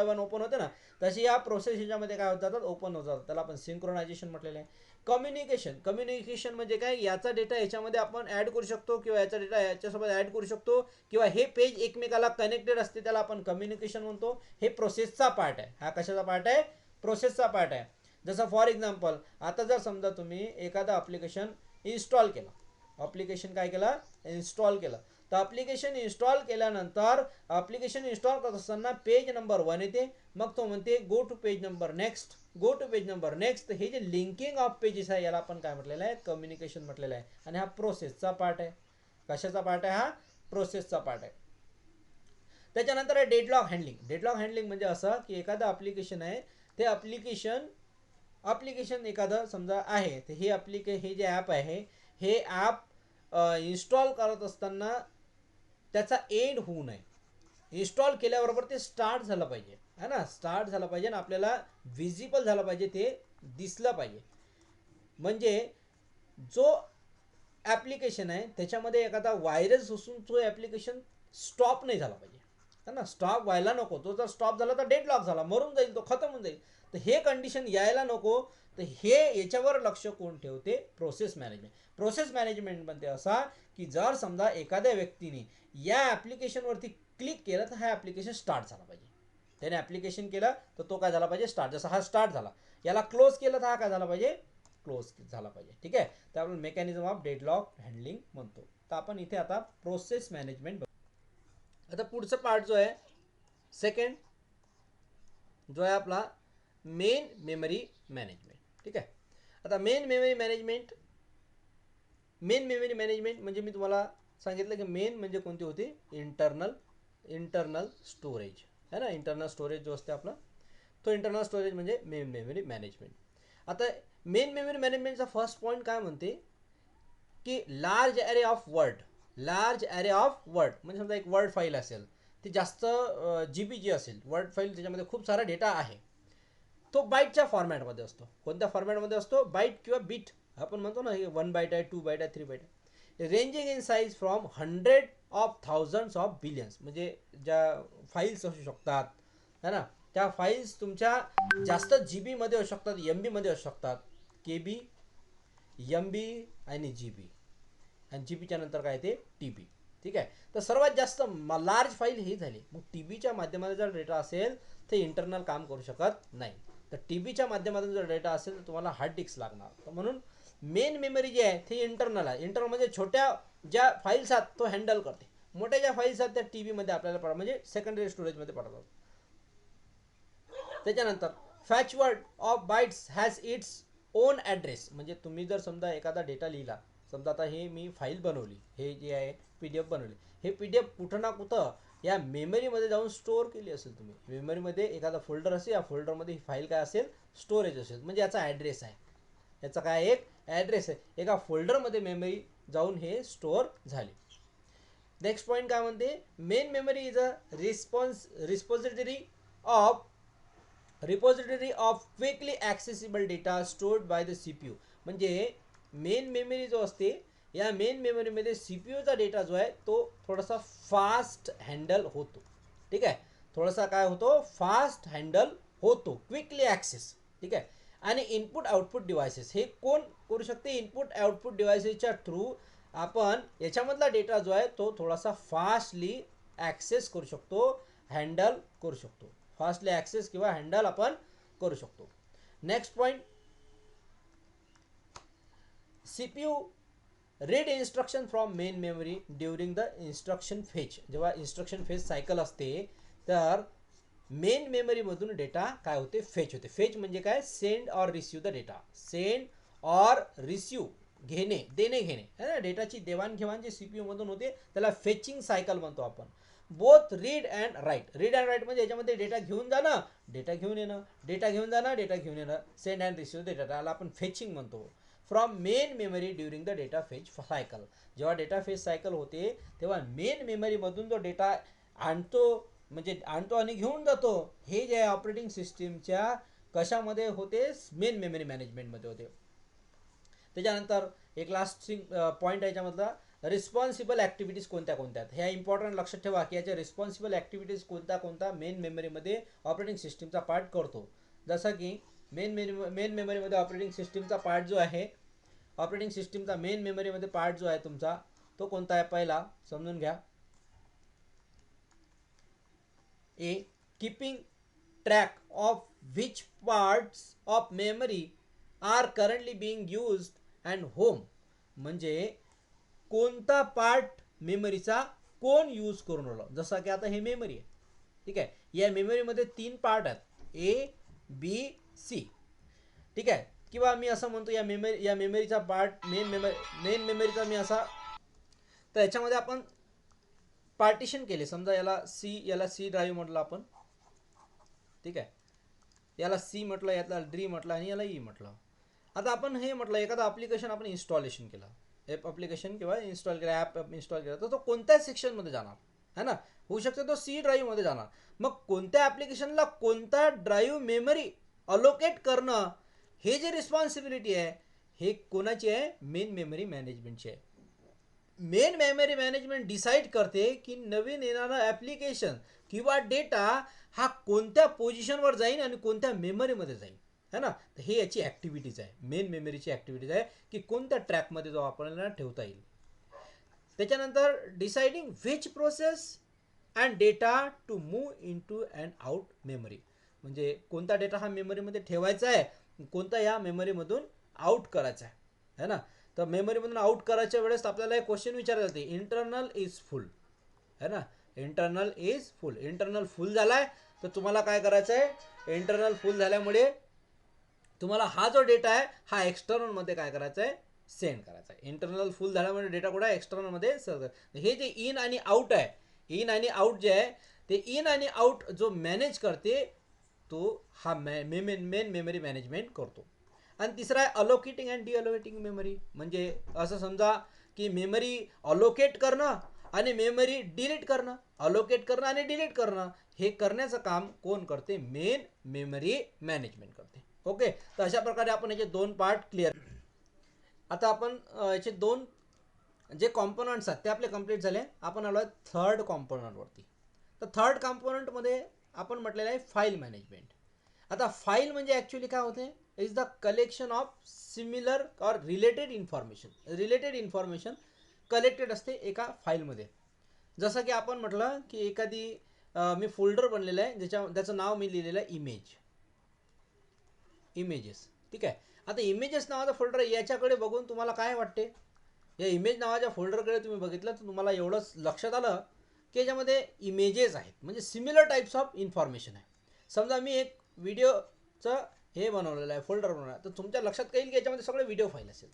1 ओपन होते ना, तशी या प्रोसेस ह्याच्यामध्ये काय होत जातात, ओपन होत जातात. त्याला आपण सिंक्रोनायझेशन म्हटलेलं आहे. कम्युनिकेशन म्हणजे काय, याचा डेटा याच्यामध्ये आपण ॲड करू शकतो किंवा याचा डेटा याच्यासोबत ॲड करू शकतो किंवा हे पेज एकमेकाला कनेक्टेड असते, त्याला आपण कम्युनिकेशन म्हणतो. हे प्रोसेसचा पार्ट आहे. हा कशाचा पार्ट आहे, प्रोसेसचा पार्ट आहे. जसं फॉर एक्झाम्पल आता जर समजा तुम्ही एखादं ॲप्लिकेशन इन्स्टॉल केलं, ॲप्लिकेशन काय केलं, इन्स्टॉल केलं, तर ॲप्लिकेशन इन्स्टॉल केल्यानंतर ॲप्लिकेशन इन्स्टॉल करत असताना पेज नंबर 1 येते, मग तो म्हणते go to page number next, go to page number next. हे जे लिंकिंग ऑफ पेजेस आहे याला आपण काय म्हटलेलं आहे, कम्युनिकेशन म्हटलेलं आहे. आणि हा प्रोसेसचा पार्ट आहे. कशाचा पार्ट आहे, हा प्रोसेसचा पार्ट आहे. त्याच्यानंतर आहे डेडलॉक हँडलिंग. डेडलॉक हँडलिंग म्हणजे असं की एखादं ॲप्लिकेशन आहे, ते ॲप्लिकेशन एखादं समजा आहे, तर हे जे ॲप आहे हे ॲप इन्स्टॉल करत असताना त्याचा एंड होऊ नये. इन्स्टॉल केल्याबरोबर ते स्टार्ट झालं पाहिजे है ना, स्टार्ट झालं पाहिजे आणि आपल्याला विजिबल झालं पाहिजे, ते दिसलं पाहिजे. म्हणजे जो ॲप्लिकेशन आहे त्याच्यामध्ये एखादा व्हायरस असून तो ॲप्लिकेशन स्टॉप नाही झाला पाहिजे है ना, स्टॉप व्हायला नको. तो जर स्टॉप झाला तर डेडलॉक झाला, मरून जाईल, तो खतम होऊन जाईल. तर हे कंडिशन यायला नको. तर हे याच्यावर लक्ष कोण ठेवते? Process management. प्रोसेस मॅनेजमेंटमध्ये असा की जर समजा एखाद्या व्यक्तीने या ॲप्लिकेशनवरती क्लिक केलं तर हा ॲप्लिकेशन स्टार्ट झाला पाहिजे. त्याने ॲप्लिकेशन केलं तर तो काय झाला पाहिजे? स्टार्ट. जसा हा स्टार्ट झाला, याला क्लोज केलं तर हा काय झाला पाहिजे? क्लोज झाला पाहिजे. ठीक आहे, तर आपण मेकॅनिझम ऑफ डेडलॉक हँडलिंग म्हणतो. तर आपण इथे आता प्रोसेस मॅनेजमेंट बघू. आता पुढचा पार्ट जो आहे सेकंड, जो आहे आपला मेन मेमरी मॅनेजमेंट. ठीक आहे, आता मेन मेमरी मॅनेजमेंट म्हणजे मी तुम्हाला सांगितलं की मेन म्हणजे कोणती होती? इंटरनल स्टोरेज है ना. इंटरनल स्टोरेज जो असते आपला, तो इंटरनल स्टोरेज म्हणजे मेन मेमरी मॅनेजमेंट. आता मेन मेमरी मॅनेजमेंटचा फर्स्ट पॉईंट काय म्हणते की लार्ज ॲरे ऑफ वर्ड म्हणजे समजा एक वर्ड फाईल असेल, ती जास्त GB जी असेल वर्ड फाईल, त्याच्यामध्ये खूप सारा डेटा आहे, तो बाईटच्या फॉर्मॅटमध्ये असतो. कोणत्या फॉर्मॅटमध्ये असतो? बाईट किंवा बीट. आपण म्हणतो ना, हे 1 बाईट आहे, 2 बाईट आहे, 3 बाईट आहे. Ranging in size from 100,000 of billions, म्हणजे ज्या फाईल्स असू शकतात है ना, त्या फाईल्स तुमच्या जास्त GB मध्ये असू शकतात, MB मध्ये असू शकतात. KB, MB आणि GB, आणि GBच्या नंतर काय ते TB. ठीक आहे, तर सर्वात जास्त लार्ज फाईल ही झाली. मग TBच्या माध्यमाने जर डेटा असेल तर इंटरनल काम करू शकत नाही. तर TBच्या माध्यमातून जर डेटा असेल तर तुम्हाला हार्ड डिस्क लागणार. तर म्हणून मेन मेमरी जी आहे ती इंटरनल आहे. इंटरनल म्हणजे छोट्या ज्या फाईल्स आहेत तो हँडल करते. मोठ्या ज्या फाईल्स आहेत त्या TBमध्ये आपल्याला म्हणजे सेकंडरी स्टोरेजमध्ये पडतात. त्याच्यानंतर each word of bytes has its own address. म्हणजे तुम्ही जर समजा एखादा डेटा लिहिला, समजा आता हे मी फाईल बनवली, हे जे आहे PDF बनवली, हे PDF कुठं ना कुठं या मेमरीमध्ये जाऊन स्टोअर केली असेल. तुम्ही मेमरीमध्ये एखादा फोल्डर असेल, या फोल्डरमध्ये ही फाईल काय असेल? स्टोरेज असेल. म्हणजे याचा ॲड्रेस आहे, याचा काय एक ॲड्रेस आहे. एका फोल्डरमध्ये मेमरी जाऊन हे स्टोअर झाली. नेक्स्ट पॉईंट काय म्हणते? Main memory is a repository of quickly accessible data stored by the CPU. म्हणजे मेन मेमरी जो असते, या मेन मेमरीमध्ये CPUचा डेटा जो आहे तो थोडासा फास्ट हँडल होतो. ठीक आहे, थोडासा काय होतो? फास्ट हँडल होतो, क्विकली ॲक्सेस. ठीक आहे, आणि इनपुट आउटपुट डिव्हायसेस हे कोण करू शकते? इनपुट आउटपुट डिव्हायसेसच्या थ्रू आपण याच्यामधला डेटा जो आहे तो थोडासा फास्टली ॲक्सेस करू शकतो, हँडल करू शकतो. फास्टली ॲक्सेस किंवा हँडल आपण करू शकतो. Next point, CPU read instruction from main memory during the instruction phase. जेव्हा इन्स्ट्रक्शन फेज सायकल असते तर मेन मेमरीमधून डेटा काय होते? फेच होते. फेच म्हणजे काय? Send or receive the data. Send or receive, घेणे, देणे घेणे है ना, डेटाची देवाणघेवाण जे CPU मधून होते त्याला फेचिंग सायकल म्हणतो आपण. Both read and write. Read and write म्हणजे याच्यामध्ये डेटा घेऊन जाणं, डेटा घेऊन येणं, डेटा घेऊन जाणं, डेटा घेऊन येणं. Send and receive the data, याला आपण फेचिंग म्हणतो. From main memory during the data fetch cycle. जेव्हा डेटा फेच सायकल होते तेव्हा मेन मेमरीमधून जो डेटा आणतो, म्हणजे आणतो आणि घेऊन जातो, हे जे ऑपरेटिंग सिस्टीमच्या कशामध्ये होते? मेन मेमरी मॅनेजमेंटमध्ये होते. त्याच्यानंतर एक लास्ट पॉईंट आहे याच्यामधला, रिस्पॉन्सिबल ॲक्टिव्हिटीज कोणत्या कोणत्या आहेत. ह्या इम्पॉर्टंट लक्षात ठेवा की याच्या रिस्पॉन्सिबल ॲक्टिव्हिटीज कोणता मेन मेमरीमध्ये ऑपरेटिंग सिस्टीमचा पार्ट करतो. जसं की मेन मेमरीमध्ये ऑपरेटिंग सिस्टीमचा पार्ट जो आहे, ऑपरेटिंग सिस्टीमचा मेन मेमरीमध्ये पार्ट जो आहे तुमचा, तो कोणता आहे? पहिला समजून घ्या. A, keeping track of which parts of memory are currently being used and whom. म्हणजे कोणता पार्ट मेमरीचा कोण यूज करून राहिलं. जसं की आता हे मेमरी आहे, ठीक आहे, या मेमरीमध्ये 3 पार्ट आहेत, A, B, C. ठीक आहे, किंवा मी असं म्हणतो या मेमरीचा पार्ट मेन मेमरीचा मी असा, तर याच्यामध्ये आपण पार्टिशन केले. समजा याला C ड्राईव्ह म्हटलं आपण. ठीक आहे, याला C म्हटलं, याला D म्हटलं आणि याला E म्हटलं. आता आपण हे म्हटलं एखादा ॲप्लिकेशन आपण इन्स्टॉलेशन केलं, ॲप्लिकेशन किंवा इन्स्टॉल केला, ॲप इन्स्टॉल केला, तर तो कोणत्या सेक्शनमध्ये जाणार है ना, होऊ शकते तो सी ड्राईव्हमध्ये जाणार. मग कोणत्या ॲप्लिकेशनला कोणता ड्राईव्ह मेमरी अलोकेट करणं हे जे रिस्पॉन्सिबिलिटी आहे हे कोणाची आहे, मेन मेमरी मॅनेजमेंटची आहे. मेन मेमरी मॅनेजमेंट डिसाईड करते की नवीन येणारं ॲप्लिकेशन किंवा डेटा हा कोणत्या पोझिशनवर जाईल आणि कोणत्या मेमरीमध्ये जाईल, है ना. तर हे याची ॲक्टिव्हिटीज आहे, मेन मेमरीची ॲक्टिव्हिटीज आहे की कोणत्या ट्रॅकमध्ये जो आपल्याला ठेवता येईल. त्याच्यानंतर deciding which process and data to move into and out memory, म्हणजे कोणता डेटा हा मेमरीमध्ये ठेवायचा आहे, कोणता या मेमरीमधून आउट करायचा आहे, है ना. तर मेमरीमधून आउट करायच्या वेळेस आपल्याला एक क्वेश्चन विचारला जाते, इंटरनल इज फुल, है ना. इंटरनल इज फुल, इंटरनल फुल झाला आहे तर तुम्हाला काय करायचं आहे, इंटरनल फुल झाल्यामुळे तुम्हाला हा जो डेटा आहे हा एक्सटर्नलमध्ये काय करायचा आहे, सेंड करायचा आहे. इंटरनल फुल झाल्यामुळे डेटा कुठं आहे, एक्सटर्नलमध्ये सर्व. हे जे इन आणि आउट आहे, इन आणि आउट जे आहे ते इन आणि आउट जो मॅनेज करते तो हा मेन मेमरी मॅनेजमेंट करतो. आणि तिसरा आहे अलोकेटिंग अँड डिअलोकेटिंग मेमरी, म्हणजे असं समजा की मेमरी अलोकेट करणं आणि मेमरी डिलीट करणं, अलोकेट करणं आणि डिलीट करणं हे करण्याचं काम कोण करते, मेन मेमरी मॅनेजमेंट करते. ओके, तर अशा प्रकारे आपण याचे दोन पार्ट क्लिअर. आता आपण याचे दोन जे कॉम्पोनंट्स आहेत ते आपले कंप्लीट झाले. आपण आलो आहे थर्ड कॉम्पोनंटवरती. तर थर्ड कॉम्पोनंटमध्ये आपण म्हटलेलं आहे फाईल मॅनेजमेंट. आता फाईल म्हणजे ॲक्च्युली काय होते, is the collection of similar or related information collected असते एका फाईलमध्ये. जसं की आपण म्हटलं की एखादी मी फोल्डर बनलेलं आहे त्याचं नाव मी लिहिलेलं आहे इमेजेस, ठीक आहे. आता इमेजेस नावाचा फोल्डर याच्याकडे बघून तुम्हाला काय वाटते, या इमेज नावाच्या फोल्डरकडे तुम्ही बघितलं तर तुम्हाला एवढंच लक्षात आलं की याच्यामध्ये इमेजेस आहेत, म्हणजे सिमिलर टाईप्स ऑफ इन्फॉर्मेशन आहे. समजा मी एक व्हिडिओचं हे बनवलेलं आहे, फोल्डर बनवलं आहे, तर तुमच्या लक्षात येईल की याच्यामध्ये सगळे व्हिडिओ फाईल असेल.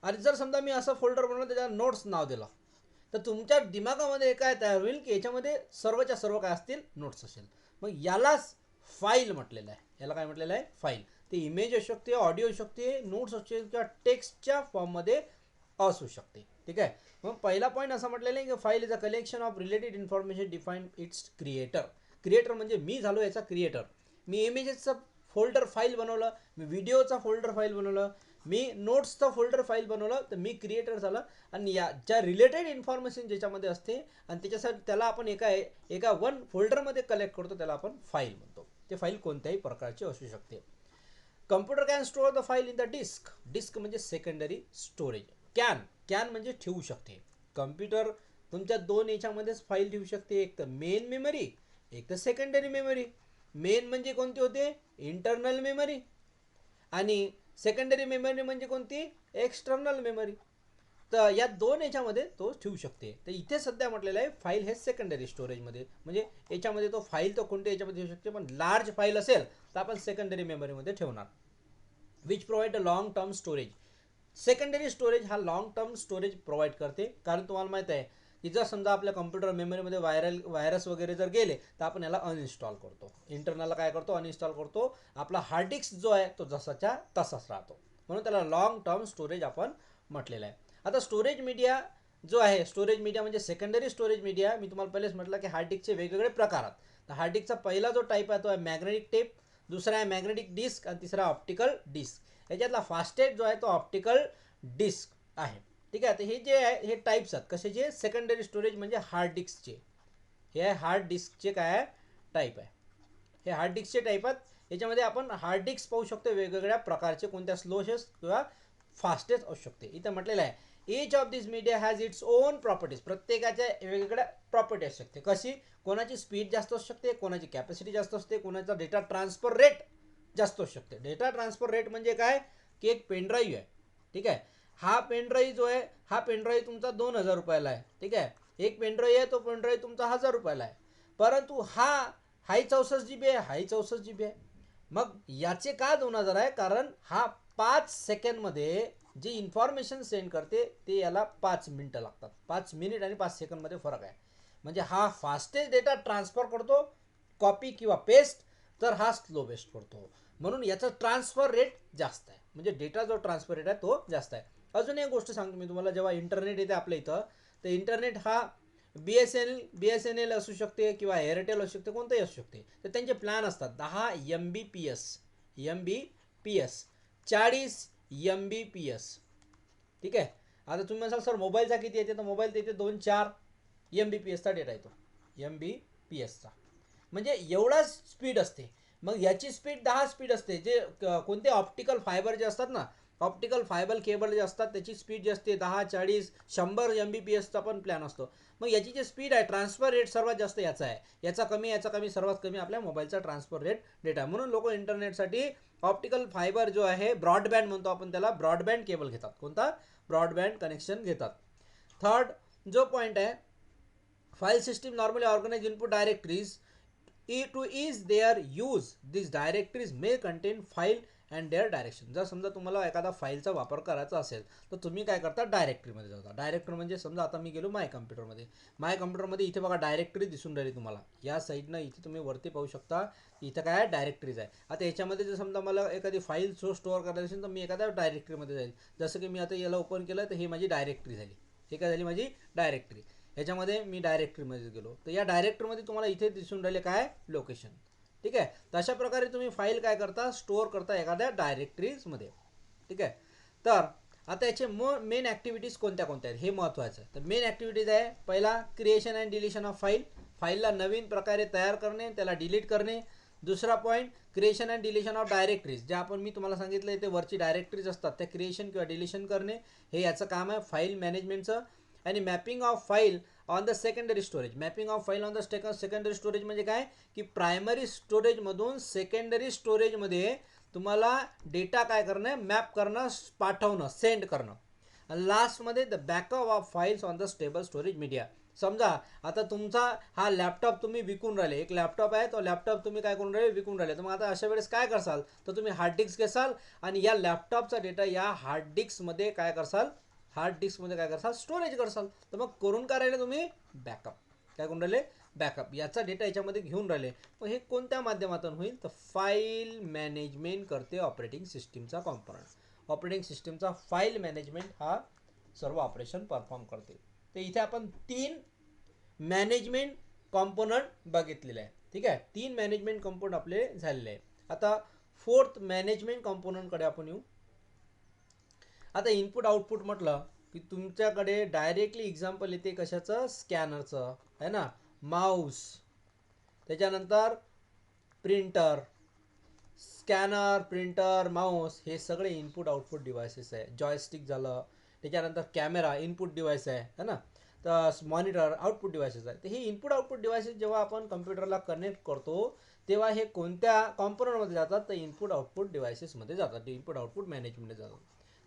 आणि जर समजा मी असं फोल्डर बनवलं त्याच्या नोट्स नाव दिलं तर तुमच्या दिमागामध्ये काय तयार होईल की याच्यामध्ये सर्वच्या सर्व काय असतील, नोट्स असेल. मग यालाच फाईल म्हटलेलं आहे. याला काय म्हटलेलं आहे, फाईल. ते इमेज असू शकते, ऑडिओ असू शकते, नोट्स असू शकते किंवा टेक्स्टच्या फॉर्ममध्ये असू शकते, ठीक आहे. मग पहिला पॉईंट असं म्हटलेलं आहे की file is a collection of related information define it's creator म्हणजे मी झालो याचा क्रिएटर. मी इमेजेसचं फोल्डर फाईल बनवलं, मी व्हिडिओचा फोल्डर फाईल बनवलं, मी नोट्सचा फोल्डर फाईल बनवलं, तर मी क्रिएटर झालं. आणि या ज्या रिलेटेड इन्फॉर्मेशन ज्याच्यामध्ये असते आणि त्याच्यासाठी त्याला आपण एका वन फोल्डरमध्ये कलेक्ट करतो त्याला आपण फाईल म्हणतो. ते फाईल कोणत्याही प्रकारची असू शकते. Computer can store the file in the disk म्हणजे सेकंडरी स्टोरेज. कॅन म्हणजे ठेवू शकते. कम्प्युटर तुमच्या दोन याच्यामध्येच फाईल ठेवू शकते, एक तर मेन मेमरी, एक तर सेकंडरी मेमरी. मेन म्हणजे कोणती होते, इंटरनल मेमरी, आणि सेकंडरी मेमरी म्हणजे कोणती, एक्सटर्नल मेमरी. तर या दोन याच्यामध्ये तो ठेवू शकते. तर इथे सध्या म्हटलेलं आहे फाईल हे सेकंडरी स्टोरेजमध्ये, म्हणजे याच्यामध्ये तो फाईल तो कोणत्या याच्यामध्ये ठेवू शकते, पण लार्ज फाईल असेल तर आपण सेकंडरी मेमरीमध्ये ठेवणार. Which provide a long term storage. Secondary storage हा लॉंग टर्म स्टोरेज प्रोव्हाइड करते. कारण तुम्हाला माहीत आहे की जर समजा आपल्या कम्प्युटर मेमरीमध्ये व्हायरस वगैरे जर गेले तर आपण याला अनइन्स्टॉल करतो, इंटरनलला काय करतो, अनइन्स्टॉल करतो. आपला हार्ड डिस्क जो आहे तो जसाच्या तसाच राहतो, म्हणून त्याला लॉंग टर्म स्टोरेज आपण म्हटलेलं आहे. आता स्टोरेज मीडिया जो आहे, स्टोरेज मीडिया म्हणजे सेकंडरी स्टोरेज मीडिया. मी तुम्हाला पहिलेच म्हटलं की हार्ड डिस्कचे वेगवेगळे प्रकार आहेत. तर हार्ड डिस्कचा पहिला जो टाईप आहे तो आहे मॅग्नेटिक टेप, दुसरा आहे मॅग्नेटिक डिस्क आणि तिसरा ऑप्टिकल डिस्क. याच्यातला फास्टेस्ट जो आहे तो ऑप्टिकल डिस्क आहे, ठीक आहे. तर हे जे आहे हे टाईप्स आहेत कशाचे, सेकंडरी स्टोरेज म्हणजे हार्ड डिस्कचे. हे हार्ड डिस्कचे काय टाईप आहे, हे हार्ड डिस्कचे टाईप आहेत. याच्यामध्ये आपण हार्ड डिस्क पाहू शकतो वेगवेगळ्या प्रकारचे, कोणत्या स्लोशेस्ट किंवा फास्टेस्ट असू शकते. इथं म्हटलेलं आहे each of this media has its on properties. प्रत्येकाच्या वेगवेगळ्या प्रॉपर्टी असू शकते. कशी, कोणाची स्पीड जास्त असू शकते, कोणाची कॅपॅसिटी जास्त असते, कोणाचा डेटा ट्रान्सफर रेट जास्त असू शकते. डेटा ट्रान्सफर रेट म्हणजे काय की एक पेनड्राईव्ह आहे, ठीक आहे. हा पेनड्राईव्ह जो आहे हा पेनड्राईव्ह तुमचा 2000 रुपयाला आहे, ठीक आहे. एक पेनड्राईव्ह आहे तो पेनड्राईव्ह तुमचा 1000 रुपयाला आहे. परंतु हाही 64 GB आहे, हाही 64 GB आहे. मग याचे का 2000 आहे, कारण हा 5 सेकंडमध्ये जी इन्फॉर्मेशन सेंड करते ते याला 5 मिनटं लागतात. 5 मिनिट आणि 5 सेकंडमध्ये फरक आहे. म्हणजे हा फास्टेस्ट डेटा ट्रान्सफर करतो कॉपी किंवा पेस्ट, तर हा स्लो बेस्ट करतो. म्हणून याचा ट्रान्सफर रेट जास्त आहे, म्हणजे डेटा जो ट्रान्सफर रेट आहे तो जास्त आहे. अजून एक गोष्ट सांगतो मी तुम्हाला, जेव्हा इंटरनेट येते आपल्या इथं तर इंटरनेट हा बी एस एन एल असू शकते किंवा एअरटेल असू शकते, कोणतंही असू शकते. तर त्यांचे प्लॅन असतात 10 MBPS 40 MBPS. ठीक आहे. आता तुम्ही म्हणाल सर मोबाईलचा किती येते, तर मोबाईल येते 2-4 MBPSचा डेटा येतो. MBPSचा म्हणजे एवढा स्पीड असते. मग याची स्पीड 10 स्पीड असते. जे कोणते ऑप्टिकल फायबर जे असतात ना, ऑप्टिकल फायबर केबल जे असतात त्याची स्पीड जी असते 10-40-100 MBPSचा पण प्लॅन असतो. मग याची जी स्पीड आहे, ट्रान्सफर रेट सर्वात जास्त याचा आहे. याचा कमी सर्वात कमी आपल्या मोबाईलचा ट्रान्सफर रेट डेटा. म्हणून लोक इंटरनेटसाठी ऑप्टिकल फायबर जो आहे, ब्रॉडबँड म्हणतो आपण त्याला, ब्रॉडबँड केबल घेतात. कोणता? ब्रॉडबँड कनेक्शन घेतात. थर्ड जो पॉईंट आहे, file system normally organise input directories to ease their use. These directories may contain file and their direction. जर समजा तुम्हाला एखादा फाईलचा वापर करायचा असेल तर तुम्ही काय करता, डायरेक्टरीमध्ये जाता. डायरेक्टरी म्हणजे समजा आता मी गेलो माय कम्प्युटरमध्ये. माय कम्प्युटरमध्ये इथे बघा डायरेक्टरी दिसून राहिली तुम्हाला. या साईडनं इथे तुम्ही वरती पाहू शकता, इथं काय डायरेक्टरीज आहे. आता याच्यामध्ये जर समजा मला एखादी फाईल स्टोअर करायची असेल तर मी एखाद्या डायरेक्टरीमध्ये जाईल. जसं की मी आता याला ओपन केलं तर ही माझी डायरेक्टरी झाली. हे काय झाली, माझी डायरेक्टरी. ह्याच्यामध्ये मी डायरेक्टरीमध्ये गेलो तर या डायरेक्टरीमध्ये तुम्हाला इथे दिसून राहिले काय, लोकेशन. ठीक आहे. तर अशा प्रकारे तुम्ही फाईल काय करता, स्टोअर करता एखाद्या डायरेक्टरीजमध्ये. ठीक आहे. तर आता याचे मेन ॲक्टिव्हिटीज कोणत्या कोणत्या आहेत हे महत्त्वाचं आहे. तर मेन ॲक्टिव्हिटीज आहे, पहिला creation and deletion of file. फाईलला नवीन प्रकारे तयार करणे, त्याला डिलीट करणे. दुसरा point, creation and deletion of directories. ज्या आपण मी तुम्हाला सांगितलं इथे वरची डायरेक्टरीज असतात त्या क्रिएशन किंवा डिलिशन करणे, हे याचं काम आहे फाईल मॅनेजमेंटचं. आणि mapping of file on the secondary storage. Mapping of file on the secondary storage म्हणजे काय, की प्रायमरी स्टोरेजमधून सेकंडरी स्टोरेजमध्ये तुम्हाला डेटा काय करणं आहे, मॅप करणं, पाठवणं, सेंड करणं. आणि लास्टमध्ये the backup of files on the stable storage media. समजा आता तुमचा हा लॅपटॉप तुम्ही विकून राहिले, एक लॅपटॉप आहे, तो लॅपटॉप तुम्ही काय करून राहिले, विकून राहिले. तर मग आता अशा वेळेस काय करसाल, तर तुम्ही हार्ड डिस्क घेसाल आणि या लॅपटॉपचा डेटा या हार्ड डिस्कमध्ये काय करसाल, हार्ड डिस्कमध्ये काय करसाल, स्टोरेज करसाल. तर मग करून काय राहिले तुम्ही, बॅकअप. काय करून राहिले, बॅकअप. याचा डेटा याच्यामध्ये घेऊन राहिले. मग हे कोणत्या माध्यमातून होईल, तर फाईल मॅनेजमेंट करते ऑपरेटिंग सिस्टीमचा कॉम्पोनंट. ऑपरेटिंग सिस्टीमचा फाईल मॅनेजमेंट हा सर्व ऑपरेशन परफॉर्म करते. तर इथे आपण 3 मॅनेजमेंट कॉम्पोनंट बघितलेले आहे. ठीक आहे. 3 मॅनेजमेंट कॉम्पोनंट आपले झालेले आहे. आता 4th मॅनेजमेंट कॉम्पोनंटकडे आपण येऊ. आता इनपुट आउटपुट म्हटलं की तुमच्याकडे डायरेक्टली एक्झाम्पल येते कशाचं, स्कॅनरचं आहे ना, माऊस, त्याच्यानंतर प्रिंटर. स्कॅनर, प्रिंटर, माऊस हे सगळे इनपुट आउटपुट डिव्हायसेस आहे. जॉयस्टिक झालं, त्याच्यानंतर कॅमेरा इनपुट डिव्हाइस आहे ना, तर मॉनिटर आउटपुट डिव्हायसेस आहे. तर हे इनपुट आउटपुट डिव्हायसेस जेव्हा आपण कम्प्युटरला कनेक्ट करतो तेव्हा हे कोणत्या कॉम्पोनंटमध्ये जातात, तर इनपुट आउटपुट डिव्हायसेसमध्ये जातात, इनपुट आउटपुट मॅनेजमेंटमध्ये जातात.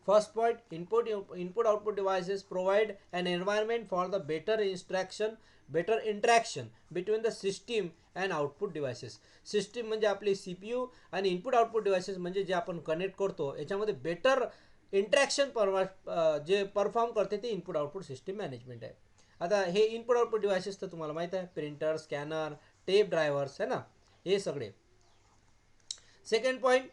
First point, input output devices provide an environment for the better interaction between the system and output devices. System म्हणजे आपली CPU आणि इनपुट आउटपुट डिव्हायसेस म्हणजे जे आपण कनेक्ट करतो याच्यामध्ये बेटर इंट्रॅक्शन जे परफॉर्म करते ते इनपुट आउटपुट सिस्टीम मॅनेजमेंट आहे. आता हे इनपुट आउटपुट डिव्हायसेस तर तुम्हाला माहीत आहे, प्रिंटर, स्कॅनर, टेप ड्रायव्हर्स आहे ना, हे सगळे. Second point,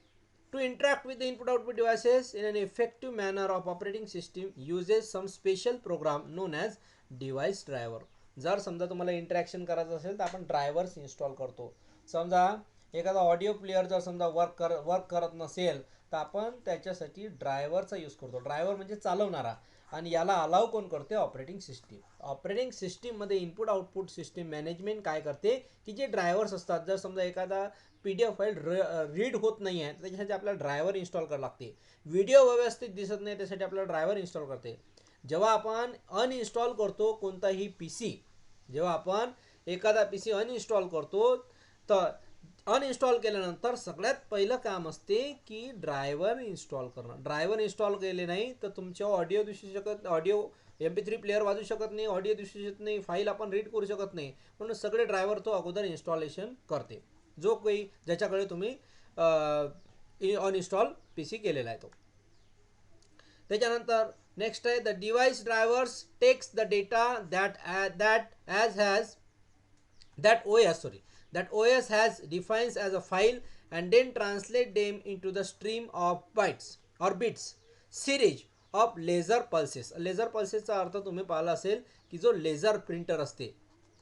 to interact with the input output devices in an effective manner of operating system uses some special program known as device driver. जर समजा तुम्हाला इंटरॅक्शन करायचं असेल तर आपण ड्रायव्हर्स इन्स्टॉल करतो. समजा एखादा ऑडिओ प्लेअर जर समजा वर्क करत नसेल तर आपण त्याच्यासाठी ड्रायव्हरचा यूज करतो. ड्रायव्हर म्हणजे चालवणारा, आणि याला अलाव कोण करते, ऑपरेटिंग सिस्टीम. ऑपरेटिंग सिस्टीममध्ये इनपुट आउटपुट सिस्टीम मॅनेजमेंट काय करते, की जे ड्रायव्हर्स असतात, जर समजा एखादा PDF फाईल रीड होत नाही आहे तर त्याच्यासाठी आपल्याला ड्रायव्हर इन्स्टॉल करावं लागते. व्हिडिओ व्यवस्थित दिसत नाही त्यासाठी आपल्याला ड्रायव्हर इन्स्टॉल करते. जेव्हा आपण अनइन्स्टॉल करतो कोणताही PC, जेव्हा आपण एखादा PC अनइन्स्टॉल करतो तर अनइन्स्टॉल केल्यानंतर सगळ्यात पहिलं काम असते की ड्रायव्हर इन्स्टॉल करणं. ड्रायव्हर इन्स्टॉल केले नाही तर तुमचे ऑडिओ दिसू शकत, ऑडिओ MP3 प्लेअर वाजू शकत नाही, ऑडिओ दिसू शकत नाही, फाईल आपण रीड करू शकत नाही. म्हणून सगळे ड्रायव्हर तो अगोदर इन्स्टॉलेशन करते, जो काही ज्याच्याकडे तुम्ही अनइन्स्टॉल PC केलेला आहे तो. त्याच्यानंतर नेक्स्ट आहे, the device drivers takes the data that OS has defines as a file and then translate them into the stream of bytes or bits, series of laser pulses. Laser पल्सेसचा अर्थ तुम्ही पाहिला असेल की जो लेझर प्रिंटर असते,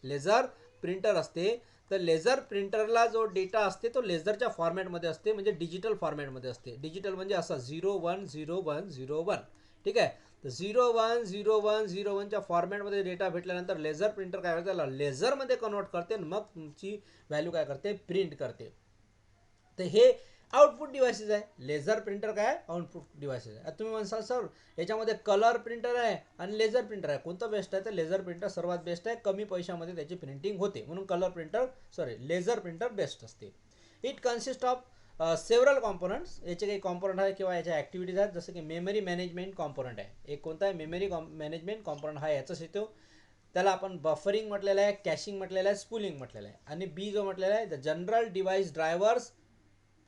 laser printer असते, तर लेझर प्रिंटरला जो डेटा असते तो लेझरच्या फॉर्मॅटमध्ये असते, म्हणजे डिजिटल फॉर्मॅटमध्ये असते. डिजिटल म्हणजे असं 010101, ठीक आहे. तर 010101च्या फॉर्मॅटमध्ये डेटा भेटल्यानंतर लेझर प्रिंटर काय करते, त्याला लेझरमध्ये कन्वर्ट करते आणि मग तुमची व्हॅल्यू काय करते, प्रिंट करते. तर हे आउटपुट डिव्हाइसेस आहे. लेझर प्रिंटर काय आहे, आउटपुट डिव्हाइसेस आहे. आता तुम्ही म्हणसाल सर याच्यामध्ये कलर प्रिंटर आहे आणि लेझर प्रिंटर आहे, कोणतं बेस्ट आहे? तर लेझर प्रिंटर सर्वात बेस्ट आहे, कमी पैशामध्ये त्याची प्रिंटिंग होते, म्हणून colour printer laser printer best असते. It consist of several components. याचे काही कॉम्पोनंट आहे किंवा याच्या ॲक्टिव्हिटीज आहेत, जसं की मेमरी मॅनेजमेंट कॉम्पोनंट आहे. एक कोणता आहे, मेमरी मॅनेजमेंट कॉम्पोनंट हा याचाच येतो. त्याला आपण बफरिंग म्हटलेलं आहे, कॅशिंग म्हटलेलं आहे, स्पूलिंग म्हटलेलं आहे. आणि बी जो म्हटलेला आहे the general device drivers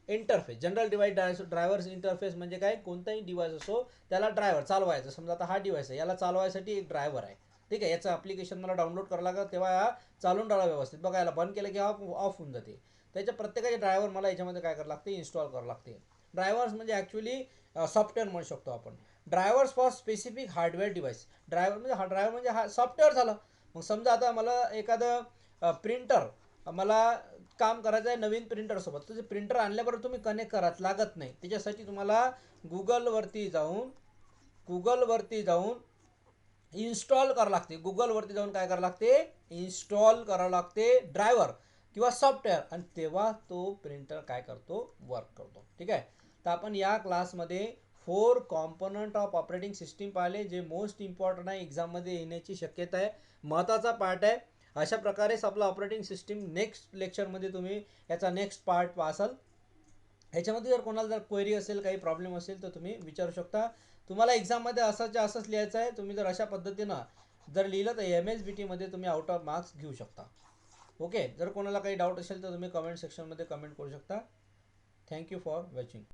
interface. General device drivers interface म्हणजे काय, कोणताही डिव्हाइस असो त्याला ड्रायव्हर चालवायचं. समजा आता हा डिव्हाइस आहे, याला चालवायसाठी एक ड्रायव्हर आहे, ठीक आहे. याचं ॲप्लिकेशन मला डाउनलोड करावं लागतं, तेव्हा हा चालून राहिला व्यवस्थित. बघा याला बंद केलं की ऑफ होऊन जाते. त्याच्या प्रत्येकाचे ड्रायव्हर मला याच्यामध्ये काय करावं लागते, इन्स्टॉल करावं लागते. ड्रायव्हर्स म्हणजे ॲक्च्युली सॉफ्टवेअर म्हणू शकतो आपण. Drivers for specific hardware device. Driver म्हणजे ड्रायव्हर म्हणजे हा सॉफ्टवेअर झालं. मग समजा आता मला एखादं प्रिंटर मला काम करायचं आहे नवीन प्रिंटरसोबत, तर ते प्रिंटर आणल्याबरोबर तुम्ही कनेक्ट करत लागत नाही. त्याच्यासाठी तुम्हाला गुगलवरती जाऊन इन्स्टॉल करावं लागते. गुगलवरती जाऊन काय करावं लागते, इन्स्टॉल करावं लागते ड्रायव्हर किंवा सॉफ्टवेअर, आणि तेव्हा तो प्रिंटर काय करतो, वर्क करतो, ठीक आहे. तर आपण या क्लासमध्ये 4 कॉम्पोनंट ऑफ ऑपरेटिंग सिस्टीम पाहिले, जे मोस्ट इम्पॉर्टंट आहे, एक्झाममध्ये येण्याची शक्यता आहे, महत्त्वाचा पार्ट आहे. अशा प्रकारेच आपलं ऑपरेटिंग सिस्टीम नेक्स्ट लेक्चरमध्ये तुम्ही याचा नेक्स्ट पार्ट पाहाल. ह्याच्यामध्ये जर कोणाला जर क्वेरी असेल, काही प्रॉब्लेम असेल, तर तुम्ही विचारू शकता. तुम्हाला एक्झाममध्ये असंच लिहायचं आहे. तुम्ही जर अशा पद्धतीनं जर लिहिलं तर MSBTमध्ये तुम्ही आउट ऑफ मार्क्स घेऊ शकता. ओके. जर कोणाला काही डाऊट असेल तर तुम्ही कमेंट सेक्शनमध्ये कमेंट करू शकता. Thank you for watching.